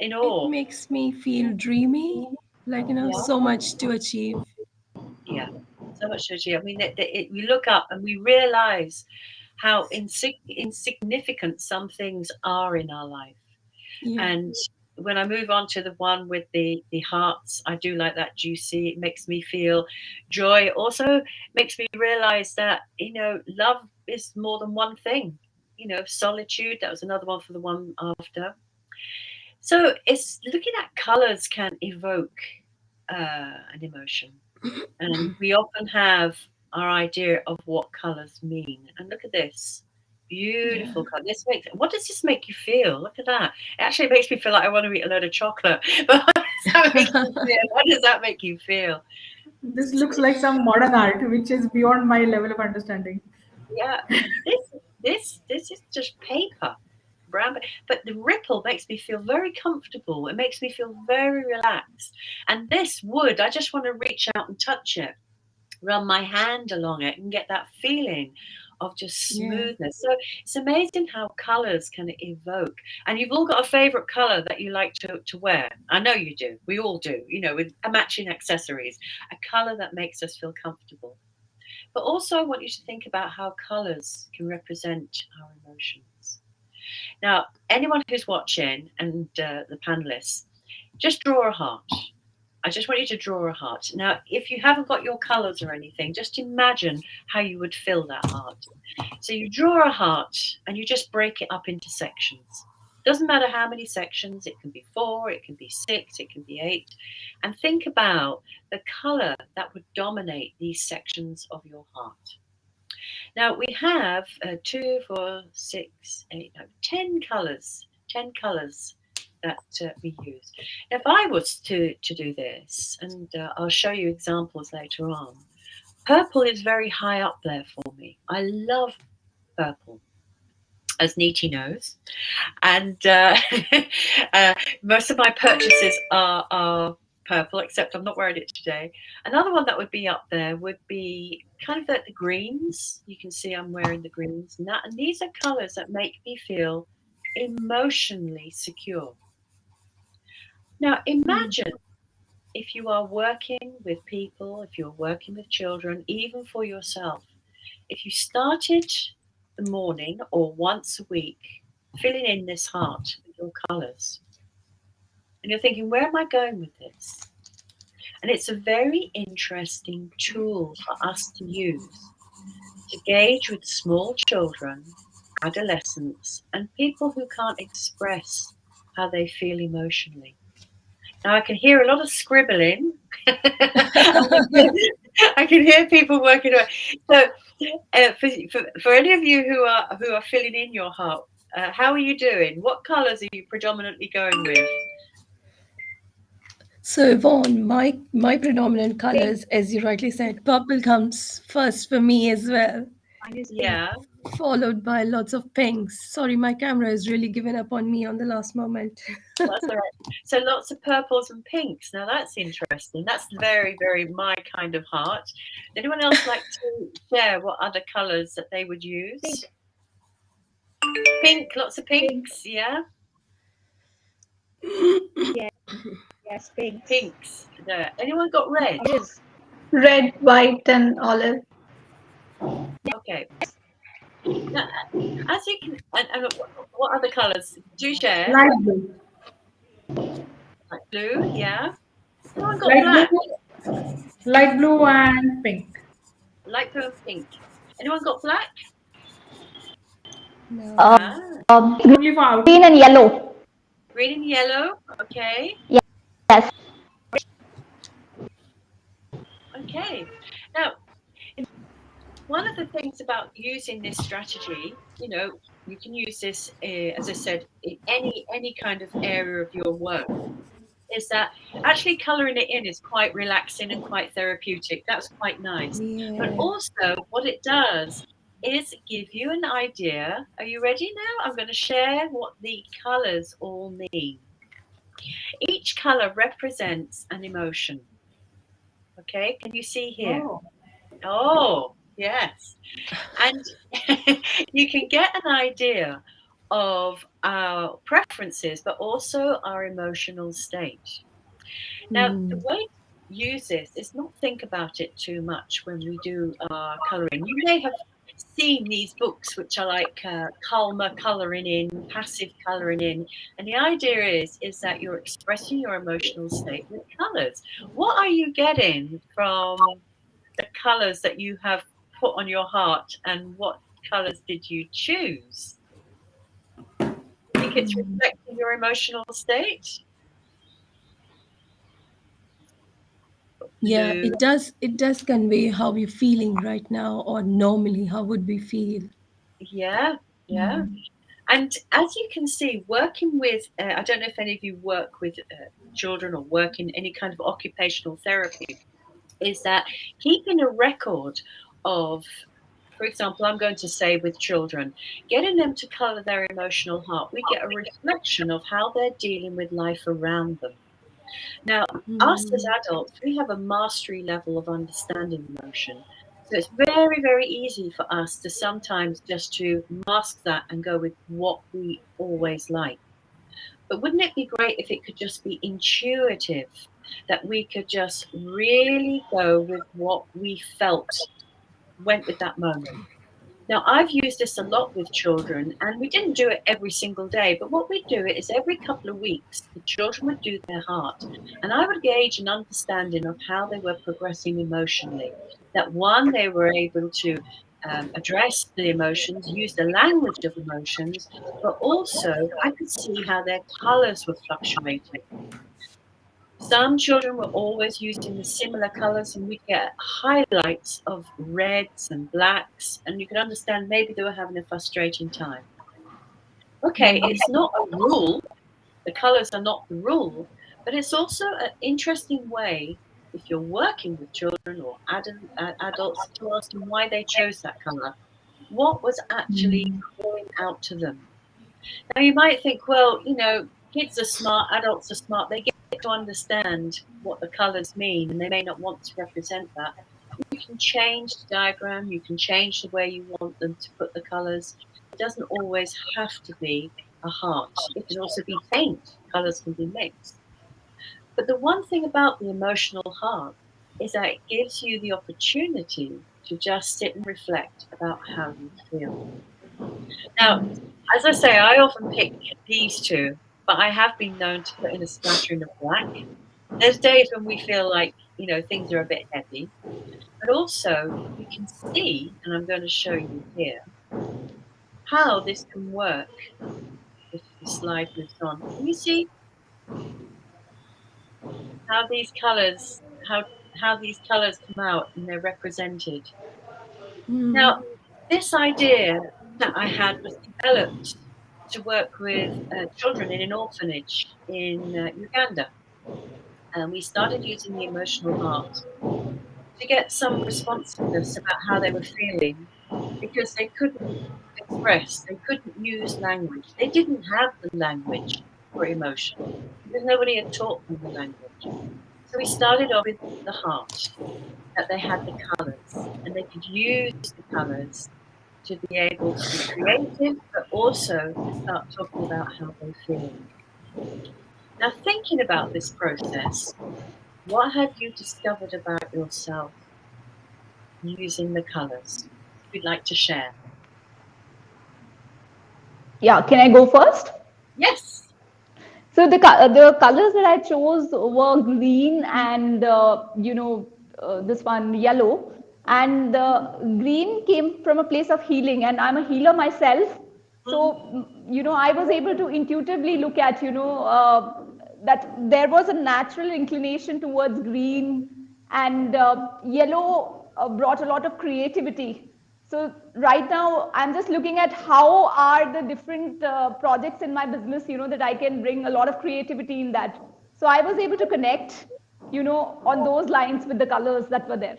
in It awe. makes me feel dreamy, like, Yeah. so much to achieve. Yeah, so much to achieve. I mean, we look up and we realize how insignificant some things are in our life. Yeah. And when I move on to the one with the hearts, I do like that juicy. It makes me feel joy. Also makes me realize that, love is more than one thing. Solitude, that was another one for the one after. So it's looking at colors can evoke an emotion. And we often have our idea of what colors mean. And look at this. Beautiful color. What does this make you feel? Look at that. It actually makes me feel like I want to eat a load of chocolate. But what does that make you feel? What does that make you feel? This looks like some modern art, which is beyond my level of understanding. Yeah. This is just paper. Brown, but the ripple makes me feel very comfortable. It makes me feel very relaxed. And this wood, I just want to reach out and touch it, run my hand along it and get that feeling of just smoothness. So it's amazing how colors can evoke. And you've all got a favorite color that you like to wear. I know you do. We all do, with matching accessories, a color that makes us feel comfortable. But also I want you to think about how colours can represent our emotions. Now, anyone who's watching and the panelists, just draw a heart. I just want you to draw a heart. Now, if you haven't got your colours or anything, just imagine how you would fill that heart. So you draw a heart and you just break it up into sections. Doesn't matter how many sections, it can be 4, it can be 6, it can be 8. And think about the colour that would dominate these sections of your heart. Now we have 2, 4, 6, 8, 10 colours. 10 colours that we use. Now, if I was to do this, and I'll show you examples later on, purple is very high up there for me. I love purple, as Neeti knows, and most of my purchases are purple, except I'm not wearing it today. Another one that would be up there would be kind of the greens. You can see I'm wearing the greens, and these are colours that make me feel emotionally secure. Now imagine if you are working with people, if you're working with children, even for yourself, if you started the morning or once a week filling in this heart with your colours, and you're thinking, where am I going with this? And it's a very interesting tool for us to use to gauge with small children, adolescents, and people who can't express how they feel emotionally. Now I can hear a lot of scribbling. I can hear people working away. So, for any of you who are filling in your heart, how are you doing? What colours are you predominantly going with? So Yvonne, my predominant colors, as you rightly said, purple comes first for me as well. Yeah. Followed by lots of pinks. Sorry, my camera has really given up on me on the last moment. That's all right. So lots of purples and pinks. Now that's interesting. That's very, very my kind of heart. Anyone else like to share what other colours that they would use? Pink, lots of pinks, yeah? Yes, pinks. Pinks. There. Anyone got red? Yes. Red, white, and olive. Okay. Now, as you can, and what other colours? Do share. Light blue. Like blue, yeah. Anyone got Light black? blue, light blue and pink. Light blue and pink. Anyone got black? No. Only for out. Green and yellow. Green and yellow. Okay. Yes. Okay. Now, one of the things about using this strategy, you can use this, as I said, in any kind of area of your work, is that actually colouring it in is quite relaxing and quite therapeutic. That's quite nice. Yeah. But also what it does is give you an idea. Are you ready now? I'm going to share what the colours all mean. Each colour represents an emotion. Okay, can you see here? Oh, yes. And you can get an idea of our preferences, but also our emotional state. Now, the way to use this is not think about it too much when we do our colouring. You may have seen these books which are like calmer colouring in, passive colouring in, and the idea is that you're expressing your emotional state with colours. What are you getting from the colours that you have put on your heart, and what colours did you choose? Think it's reflecting your emotional state? Yeah, it does convey how we're feeling right now, or normally how would we feel. Yeah. And as you can see, working with, I don't know if any of you work with children or work in any kind of occupational therapy, is that keeping a record of, for example, I'm going to say with children, getting them to colour their emotional heart, we get a reflection of how they're dealing with life around them. Now, us as adults, we have a mastery level of understanding emotion. So it's very, very easy for us to sometimes just to mask that and go with what we always like. But wouldn't it be great if it could just be intuitive, that we could just really go with what we felt went with that moment. Now, I've used this a lot with children, and we didn't do it every single day, but what we do is every couple of weeks, the children would do their heart, and I would gauge an understanding of how they were progressing emotionally. That one, they were able to address the emotions, use the language of emotions, but also I could see how their colors were fluctuating. Some children were always using the similar colors, and we get highlights of reds and blacks, and you could understand maybe they were having a frustrating time. Okay, it's not a rule. The colors are not the rule, but it's also an interesting way, if you're working with children or adults, to ask them why they chose that color. What was actually calling out to them? Now, you might think, well, kids are smart, adults are smart, they get to understand what the colors mean, and they may not want to represent that. You can change the diagram, you can change the way you want them to put the colors. It doesn't always have to be a heart. It can also be paint. Colors can be mixed. But the one thing about the emotional heart is that it gives you the opportunity to just sit and reflect about how you feel. Now, as I say, I often pick these two, but I have been known to put in a splattering of black. There's days when we feel like, things are a bit heavy. But also, you can see, and I'm going to show you here, how this can work if the slide moves on. Can you see how these colors, how these colors come out and they're represented? Now, this idea that I had was developed to work with children in an orphanage in Uganda. And we started using the emotional heart to get some responsiveness about how they were feeling, because they couldn't express, they couldn't use language. They didn't have the language for emotion because nobody had taught them the language. So we started off with the heart, that they had the colours and they could use the colours to be able to be creative, but also to start talking about how they feel. Now, thinking about this process, what have you discovered about yourself using the colours? If you'd like to share. Yeah, can I go first? Yes. So the colors that I chose were green and this one yellow. And green came from a place of healing, and I'm a healer myself. So I was able to intuitively look at that there was a natural inclination towards green, and yellow brought a lot of creativity. So right now, I'm just looking at how are the different projects in my business, that I can bring a lot of creativity in that. So I was able to connect, on those lines with the colors that were there.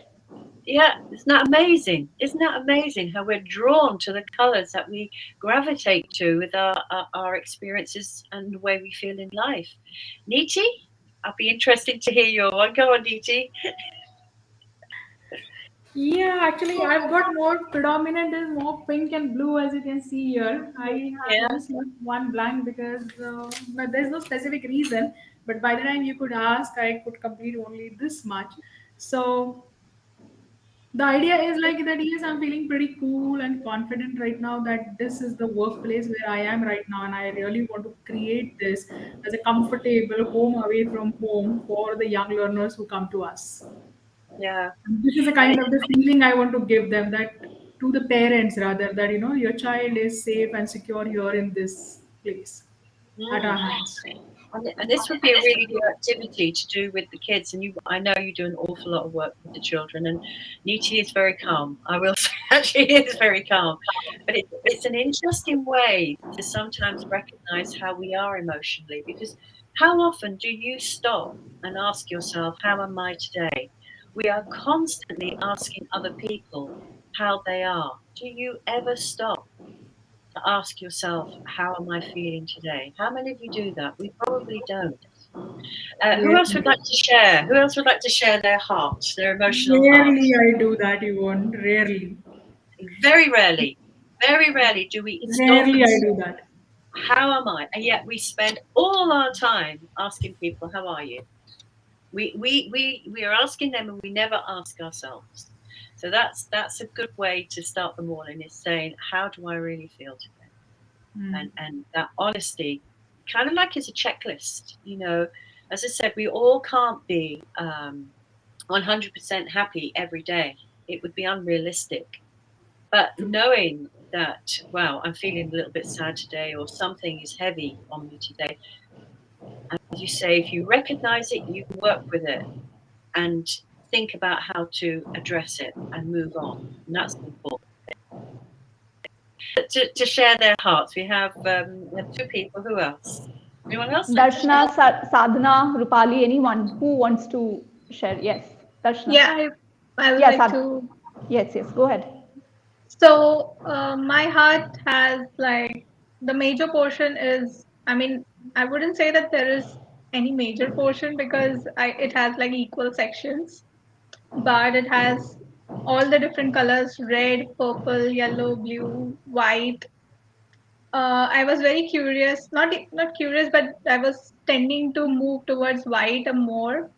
Yeah, isn't that amazing? Isn't that amazing how we're drawn to the colours that we gravitate to with our experiences and the way we feel in life? Neeti, I'll be interested to hear your one. Go on, Neeti. Yeah, actually, I've got more predominant is more pink and blue, as you can see here. I Yeah. have just left one blank because but there's no specific reason. But by the time you could ask, I could complete only this much. So the idea is like that, yes, I'm feeling pretty cool and confident right now that this is the workplace where I am right now, and I really want to create this as a comfortable home away from home for the young learners who come to us. Yeah. This is a And kind of the feeling I want to give them, that to the parents rather, that your child is safe and secure here in this place at our hands. And this would be a really good activity to do with the kids. And I know you do an awful lot of work with the children. And Neeti is very calm. I will say that she is very calm. But it's an interesting way to sometimes recognize how we are emotionally. Because how often do you stop and ask yourself, how am I today? We are constantly asking other people how they are. Do you ever stop to ask yourself, how am I feeling today? How many of you do that? We probably don't. Who else would like to share? Who else would like to share their heart, their emotional heart? Rarely I do that, Yvonne. Rarely. Very rarely do we stop Rarely and I say, do that. how am I? And yet we spend all our time asking people, how are you? We are asking them and we never ask ourselves. So that's a good way to start the morning, is saying, how do I really feel today? And that honesty, kind of like it's a checklist, as I said, we all can't be 100% happy every day. It would be unrealistic. But knowing that, wow, I'm feeling a little bit sad today, or something is heavy on me today, as you say, if you recognize it, you can work with it and think about how to address it and move on. And that's important. To share their hearts, we have two people. Who else? Anyone else? Darshana, Sadhana, Rupali, anyone who wants to share? Yes, Darshana. Yeah, I would Yes, like to. Yes, go ahead. So my heart has like the major portion is, I mean, I wouldn't say that there is any major portion because it has like equal sections, but it has all the different colors: red, purple, yellow, blue, white. I was very curious, not curious, but I was tending to move towards white more.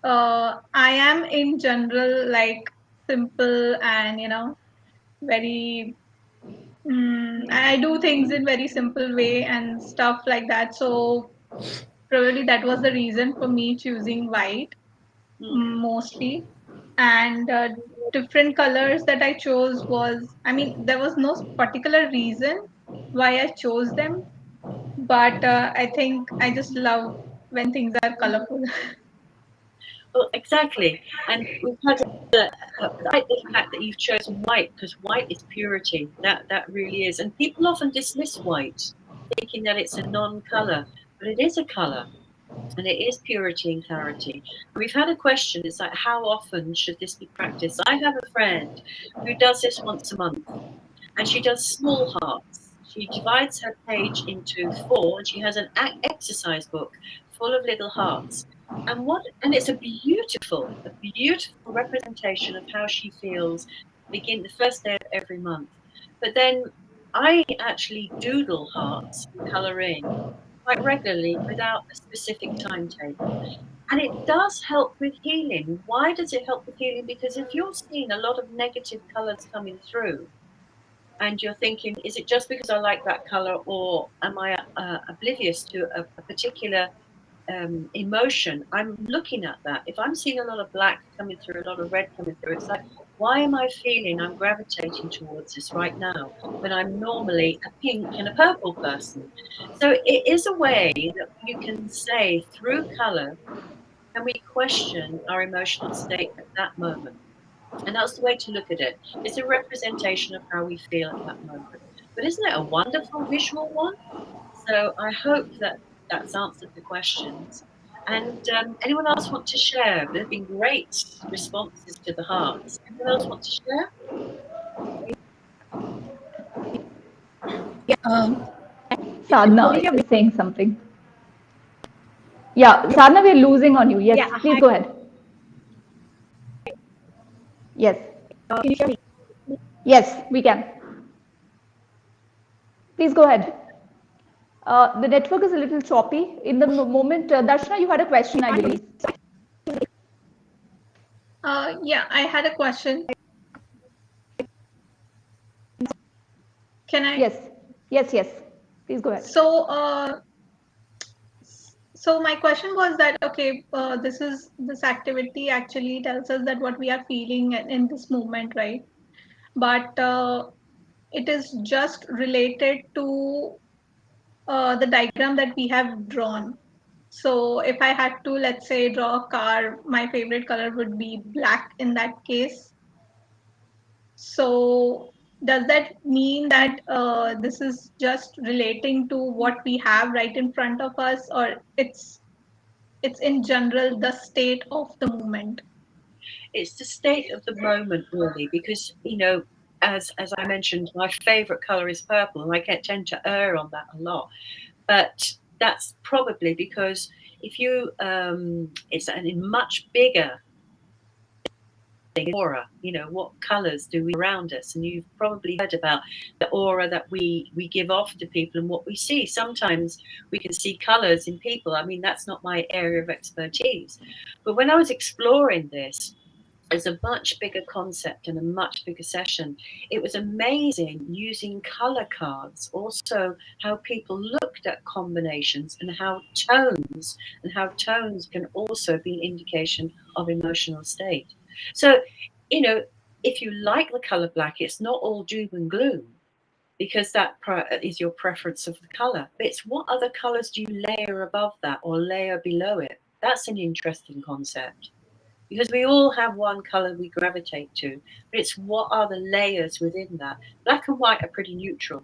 I am in general like simple and very I do things in very simple way and stuff like that. So probably that was the reason for me choosing white mostly. And different colors that I chose was, I mean, there was no particular reason why I chose them, but I think I just love when things are colorful. Well, exactly. And we've had I like the fact that you've chosen white, because white is purity. That really is. And people often dismiss white, thinking that it's a non-color, but it is a color, and it is purity and clarity. We've had a question. It's like, how often should this be practiced? I have a friend who does this once a month, and she does small hearts. She divides her page into 4, and she has an exercise book full of little hearts. And it's a beautiful representation of how she feels begin the first day of every month. But then I actually doodle hearts and colour in quite regularly without a specific timetable. And it does help with healing. Why does it help with healing? Because if you're seeing a lot of negative colours coming through, and you're thinking, is it just because I like that color, or am I oblivious to a particular emotion? I'm looking at that. If I'm seeing a lot of black coming through, a lot of red coming through, it's like, why am I feeling I'm gravitating towards this right now when I'm normally a pink and a purple person? So it is a way that you can say, through color, can we question our emotional state at that moment? And that's the way to look at it. It's a representation of how we feel at that moment. But isn't it a wonderful visual one? So I hope that that's answered the questions. And anyone else want to share? There have been great responses to the hearts. Anyone else want to share? Sadhana is saying something. Yeah, Sadhana, we're losing on you. Yes, Yeah, please go ahead. Yes. Can you hear me? Yes, we can. Please go ahead. The network is a little choppy. In the moment, Darshana, you had a question, I believe. Yeah, I had a question. Can I? Yes. Please go ahead. So my question was that, okay, this activity actually tells us that what we are feeling in this moment, right? But it is just related to the diagram that we have drawn. So if I had to, let's say, draw a car, my favorite color would be black in that case. So does that mean that this is just relating to what we have right in front of us, or it's in general the state of the moment? It's the state of the moment, really, because, as I mentioned, my favorite color is purple, and I tend to err on that a lot. But that's probably because if you, it's a much bigger aura, what colors do we around us? And you've probably heard about the aura that we give off to people and what we see. Sometimes we can see colors in people. I mean, that's not my area of expertise. But when I was exploring this, is a much bigger concept and a much bigger session. It was amazing using color cards, also how people looked at combinations and how tones can also be an indication of emotional state. So, if you like the color black, it's not all doom and gloom, because that is your preference of the color. But it's what other colors do you layer above that or layer below it? That's an interesting concept. Because we all have one color we gravitate to, but it's what are the layers within that. Black and white are pretty neutral,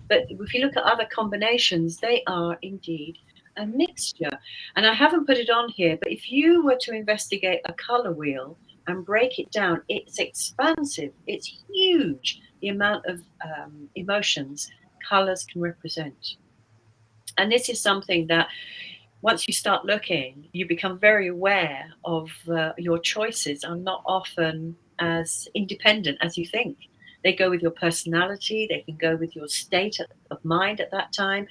but if you look at other combinations, they are indeed a mixture. And I haven't put it on here, but if you were to investigate a color wheel and break it down, it's expansive, it's huge, the amount of emotions colors can represent. And this is something that once you start looking, you become very aware of your choices are not often as independent as you think. They go with your personality, they can go with your state of mind at that time,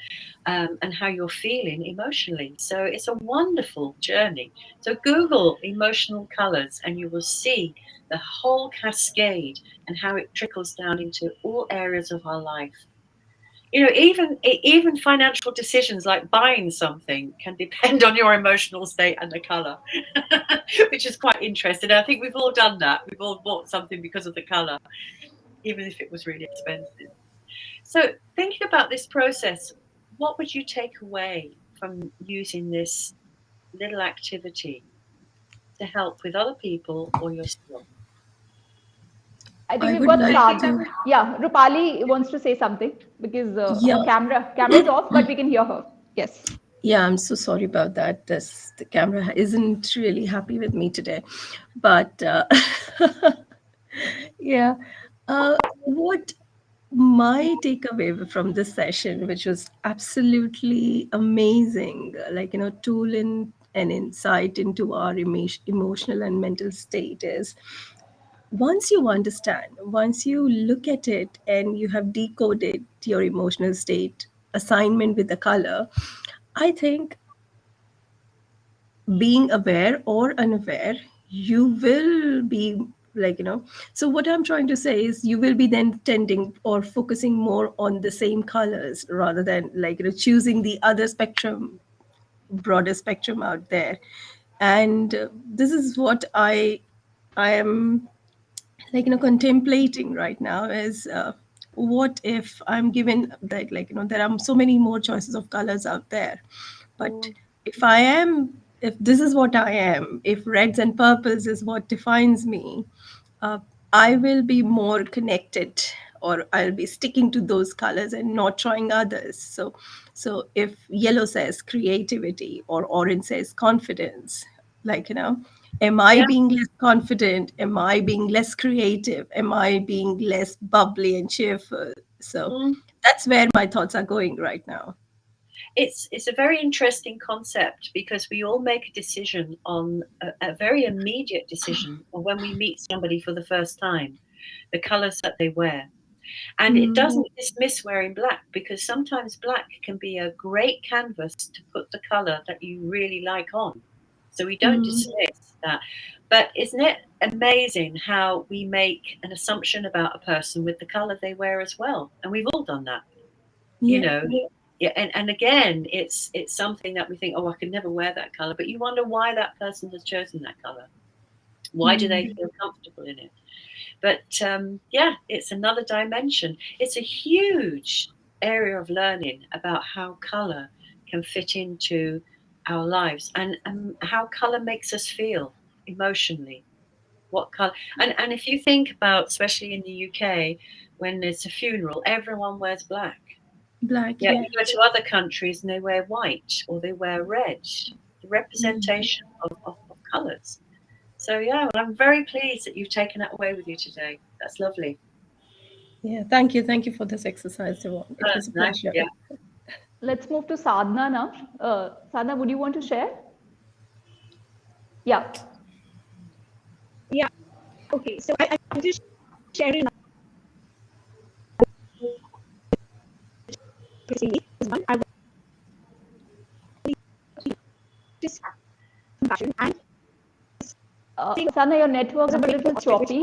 and how you're feeling emotionally. So it's a wonderful journey. So Google emotional colors and you will see the whole cascade and how it trickles down into all areas of our life. Even financial decisions like buying something can depend on your emotional state and the color, which is quite interesting. I think we've all done that. We've all bought something because of the color, even if it was really expensive. So thinking about this process, what would you take away from using this little activity to help with other people or yourself? I think I we've would got like Sadhana. to, Yeah, Rupali wants to say something because her yeah, camera is off, but we can hear her. Yes. yeah, I'm so sorry about that. The camera isn't really happy with me today. But yeah, what my takeaway from this session, which was absolutely amazing, like, tool in an insight into our emotional and mental state, is once you understand, once you look at it and you have decoded your emotional state assignment with the color, I think being aware or unaware, you will be like, so what I'm trying to say is you will be then tending or focusing more on the same colors rather than like, choosing the other spectrum, broader spectrum out there. And this is what I am like, contemplating right now is what if I'm given that, like, there are so many more choices of colors out there, but if this is what I am, if reds and purples is what defines me, uh, I will be more connected, or I'll be sticking to those colors and not trying others. So if yellow says creativity or orange says confidence, like, am I Yeah. being less confident? Am I being less creative? Am I being less bubbly and cheerful? So that's where my thoughts are going right now. It's a very interesting concept because we all make a decision on a very immediate decision on when we meet somebody for the first time, the colors that they wear. And it doesn't dismiss wearing black, because sometimes black can be a great canvas to put the color that you really like on. So we don't dismiss that. But isn't it amazing how we make an assumption about a person with the color they wear as well? And we've all done that, you Yeah. know. Yeah, and again, it's something that we think, oh, I could never wear that color, but you wonder why that person has chosen that color. Why do they feel comfortable in it? But yeah, it's another dimension. It's a huge area of learning about how color can fit into our lives, and how color makes us feel emotionally. What color? And if you think about, especially in the UK, when there's a funeral, everyone wears black. Black, Yeah, yeah. you go to other countries and they wear white or they wear red. The representation of colours. So yeah, well, I'm very pleased that you've taken that away with you today. That's lovely. Yeah, thank you. Thank you for this exercise, Yvonne. It was a Nice. pleasure. Yeah. Let's move to Sadhana now. Sadhana, would you want to share? Yeah. Yeah. Okay. So I'm just sharing. I just compassion and Sadhana, your network is a little choppy.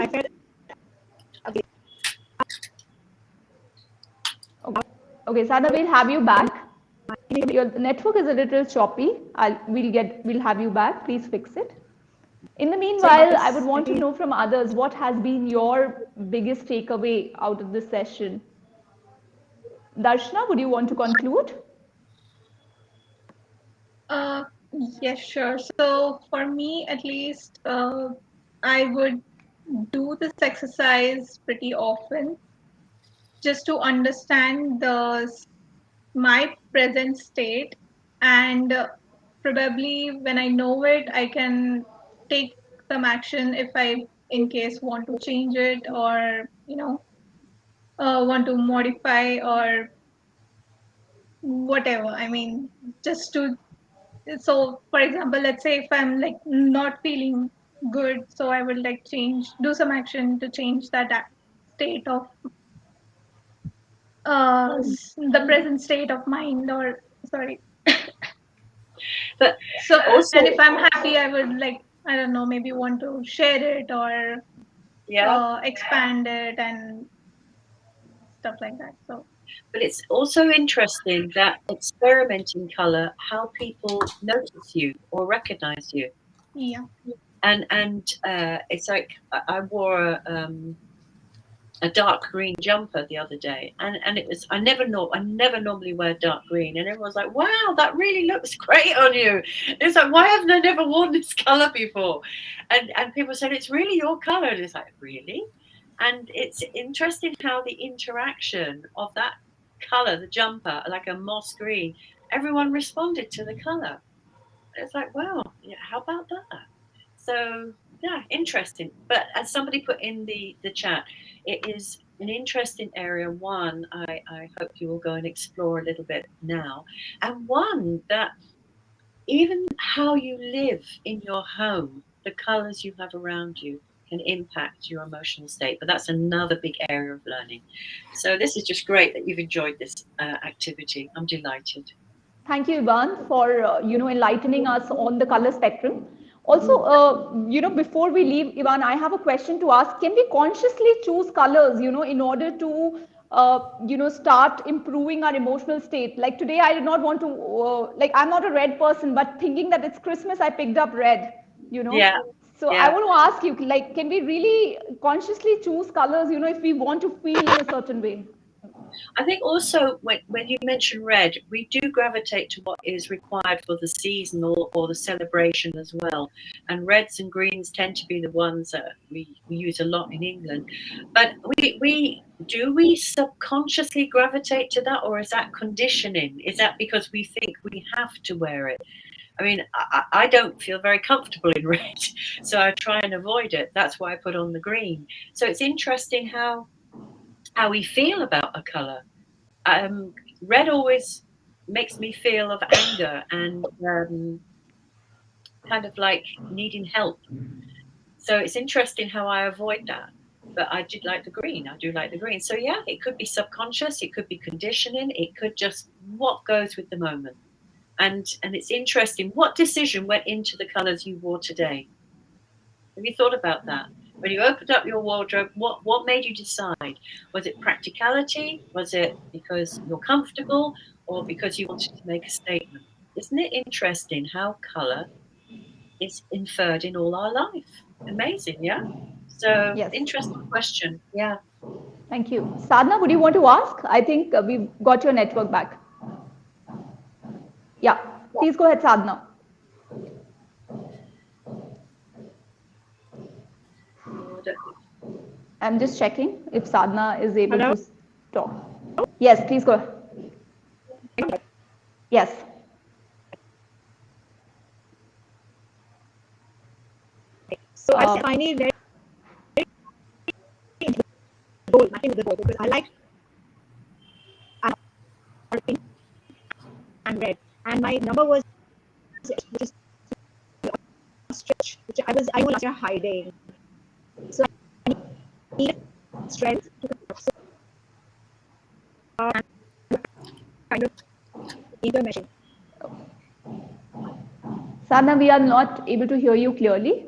Okay, Sadhana, we'll have you back. Your network is a little choppy. We'll have you back. Please fix it. In the meanwhile, I would want to know from others, what has been your biggest takeaway out of this session? Darshana, would you want to conclude? Yes, sure. So for me, at least, I would do this exercise pretty often just to understand my present state, and probably when I know it, I can take some action if I, in case, want to change it, or want to modify or whatever. I mean, just to, so for example, let's say if I'm like not feeling good, so I will like do some action to change that state of the present state of mind, or sorry. But So, also, and if I'm happy, I would like, I don't know, maybe want to share it, or expand it and stuff like that. So, but it's also interesting that experimenting color, how people notice you or recognize you. yeah. And it's like I wore a dark green jumper the other day, and it was I never normally wear dark green, and everyone's like, wow, that really looks great on you. It's like, why haven't I never worn this color before? And people said, it's really your color, and it's like, really? And it's interesting how the interaction of that color, the jumper, like a moss green, everyone responded to the color. It's like, wow, yeah, how about that? So yeah, interesting. But as somebody put in the chat, it is an interesting area. One, I hope you will go and explore a little bit now. And one, that even how you live in your home, the colors you have around you can impact your emotional state. But that's another big area of learning. So this is just great that you've enjoyed this activity. I'm delighted. Thank you, Yvonne, for enlightening us on the color spectrum. Also, before we leave, Yvonne, I have a question to ask. Can we consciously choose colors, in order to, start improving our emotional state? Like today, I did not want to, I'm not a red person, but thinking that it's Christmas, I picked up red, Yeah. So yeah. I want to ask you, like, can we really consciously choose colors, if we want to feel in a certain way? I think also when you mention red, we do gravitate to what is required for the season or the celebration as well. And reds and greens tend to be the ones that we use a lot in England. But we subconsciously gravitate to that, or is that conditioning? Is that because we think we have to wear it? I mean, I don't feel very comfortable in red, so I try and avoid it. That's why I put on the green. So it's interesting how we feel about a color. Red always makes me feel of anger and kind of like needing help. So it's interesting how I avoid that. But I did like the green. I do like the green. So yeah, it could be subconscious. It could be conditioning. It could just what goes with the moment. And it's interesting. What decision went into the colors you wore today? Have you thought about that? When you opened up your wardrobe, what made you decide? Was it practicality? Was it because you're comfortable, or because you wanted to make a statement? Isn't it interesting how color is inferred in all our life? Amazing, yeah? So, Yes. interesting question. Yeah. Thank you. Sadhana, would you want to ask? I think we've got your network back. Yeah, please go ahead, Sadhana. I'm just checking if Sadhana is able to talk. Yes, please go ahead. Yes. So I find it very nothing with the goal, because I like pink and red, and my number was which is stretch, which I was last year hiding. So I need strength to kind of intermission. Sadhana, we are not able to hear you clearly.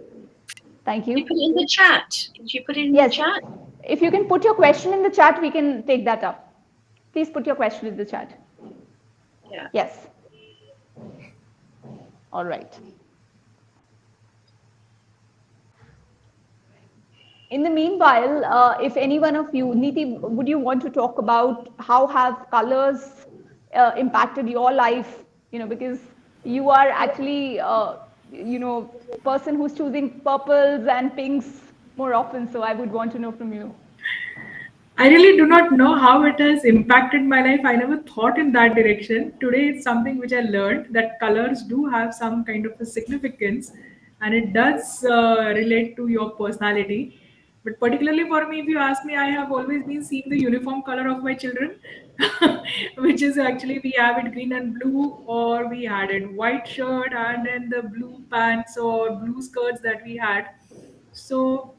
Thank You you. put it in the chat. Did you put it in Yes. the chat? If you can put your question in the chat, we can take that up. Please put your question in the chat. Yeah. Yes. All right. In the meanwhile, if any one of you, Niti, would you want to talk about how have colors impacted your life? You know, because you are actually, person who's choosing purples and pinks more often. So I would want to know from you. I really do not know how it has impacted my life. I never thought in that direction. Today, it's something which I learned that colors do have some kind of a significance and it does relate to your personality. But particularly for me, if you ask me, I have always been seeing the uniform color of my children, which is actually we have it green and blue, or we had it white shirt and then the blue pants or blue skirts that we had. So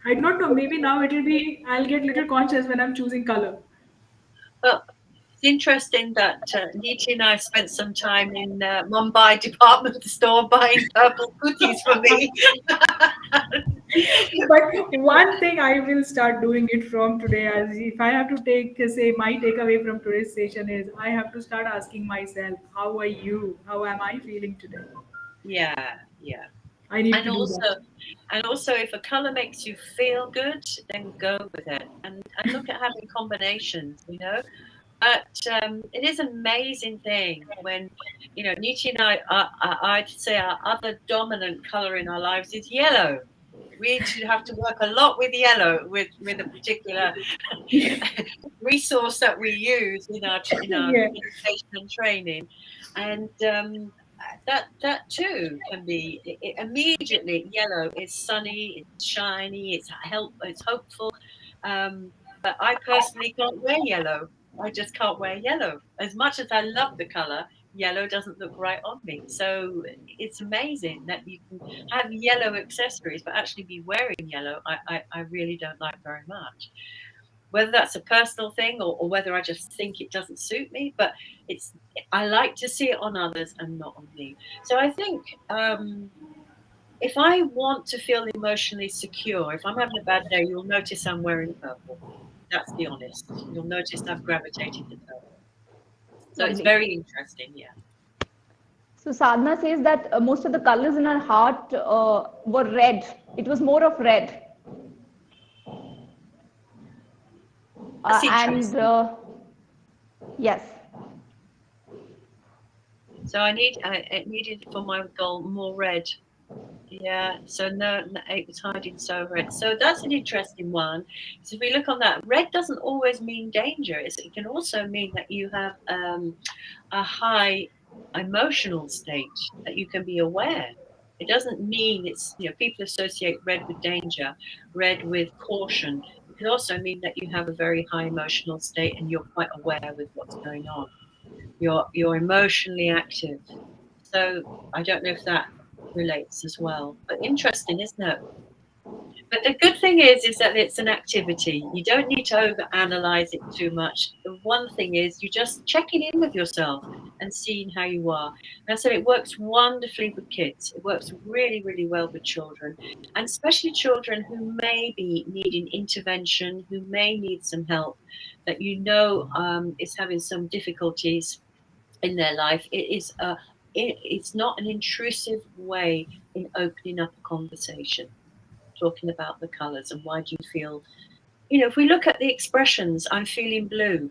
I don't know. Maybe now it will be. I'll get little conscious when I'm choosing color. Well, it's interesting that Nietzsche and I spent some time in Mumbai department store buying purple cookies for me. But one thing I will start doing it from today, as if I have to take, say, my takeaway from today's session is I have to start asking myself, how are you? How am I feeling today? Yeah, yeah. I need And to do also, that. if a color makes you feel good, then go with it. And look at having combinations, you know. But it is an amazing thing when, you know, Nietzsche and I'd say our other dominant color in our lives is yellow. We should have to work a lot with yellow, with a particular resource that we use in our Yeah. education and training, and that too can be immediately yellow. It's sunny, it's shiny, it's hopeful. But I personally can't wear yellow. I just can't wear yellow. As much as I love the color, yellow doesn't look right on me. So it's amazing that you can have yellow accessories, but actually be wearing yellow. I really don't like very much. Whether that's a personal thing or whether I just think it doesn't suit me, but I like to see it on others and not on me. So I think if I want to feel emotionally secure, if I'm having a bad day, you'll notice I'm wearing purple. That's the honest. You'll notice I've gravitated to purple. So it's Lovely. very interesting, yeah. So Sadhana says that most of the colors in her heart were red. It was more of red. That's And interesting. yes. So I needed for my goal more red. Yeah, so no, it was hiding so red. So that's an interesting one. So if we look on that, red doesn't always mean danger. It can also mean that you have a high emotional state that you can be aware. It doesn't mean it's, you know, people associate red with danger, red with caution. It could also mean that you have a very high emotional state and you're quite aware with what's going on. You're emotionally active. So I don't know if that relates as well. But interesting, isn't it? But the good thing is that it's an activity. You don't need to overanalyze it too much. The one thing is you just checking in with yourself and seeing how you are. And I said it works wonderfully with kids. It works really, really well with children, and especially children who may be needing intervention, who may need some help, that you know is having some difficulties in their life. It's not an intrusive way in opening up a conversation, talking about the colors and why do you feel, you know, if we look at the expressions, I'm feeling blue,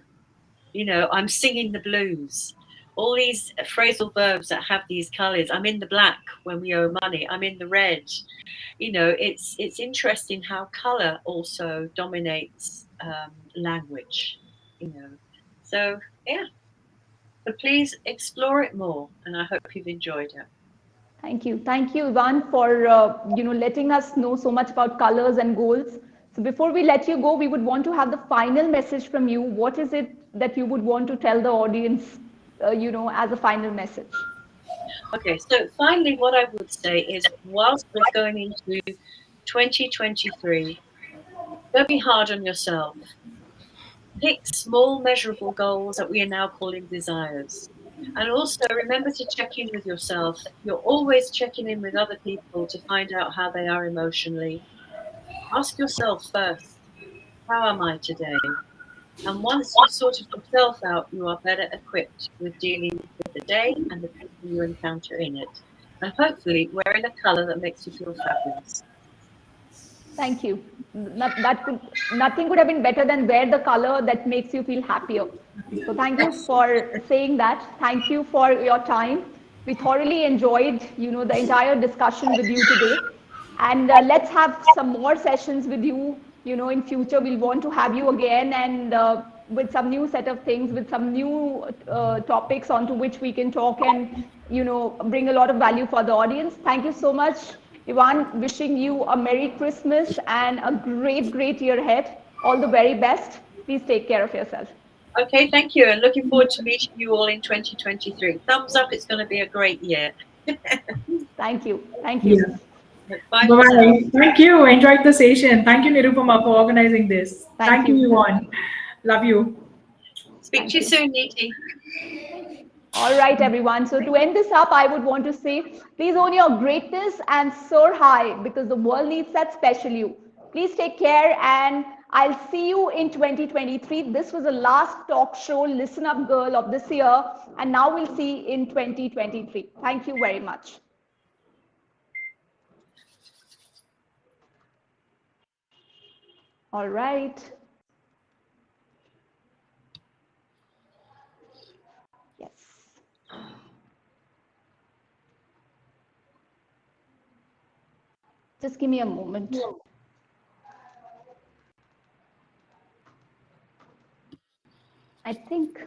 you know, I'm singing the blues, all these phrasal verbs that have these colors. I'm in the black when we owe money, I'm in the red. You know, it's interesting how color also dominates language, you know. So yeah, but please explore it more, and I hope you've enjoyed it. Thank you, Yvonne, for letting us know so much about colors and goals. So before we let you go, we would want to have the final message from you. What is it that you would want to tell the audience, as a final message? Okay, so finally, what I would say is, whilst we're going into 2023, don't be hard on yourself. Pick small, measurable goals that we are now calling desires. And also remember to check in with yourself. You're always checking in with other people to find out how they are emotionally. Ask yourself first, how am I today? And once you've sorted yourself out, you are better equipped with dealing with the day and the people you encounter in it. And hopefully wearing a colour that makes you feel fabulous. Thank you. Nothing could have been better than wear the color that makes you feel happier. So thank you for saying that. Thank you for your time. We thoroughly enjoyed, the entire discussion with you today. And let's have some more sessions with you. In future, we'll want to have you again and with some new set of things, with some new topics onto which we can talk and, bring a lot of value for the audience. Thank you so much. Yvonne, wishing you a Merry Christmas and a great, great year ahead. All the very best. Please take care of yourself. Okay, thank you. And looking forward to meeting you all in 2023. Thumbs up, it's going to be a great year. Thank you. Thank you. Yeah. Bye for now. Bye. Thank you. Enjoyed the session. Thank you, Nirupama, for organizing this. Thank you, you. Yvonne. Love you. Speak to you soon, Neeti. All right, everyone. So to end this up, I would want to say, please own your greatness and soar high because the world needs that special you. Please take care and I'll see you in 2023. This was the last talk show, Listen Up Girl of this year. And now we'll see in 2023. Thank you very much. All right. Yes. Just give me a moment. I think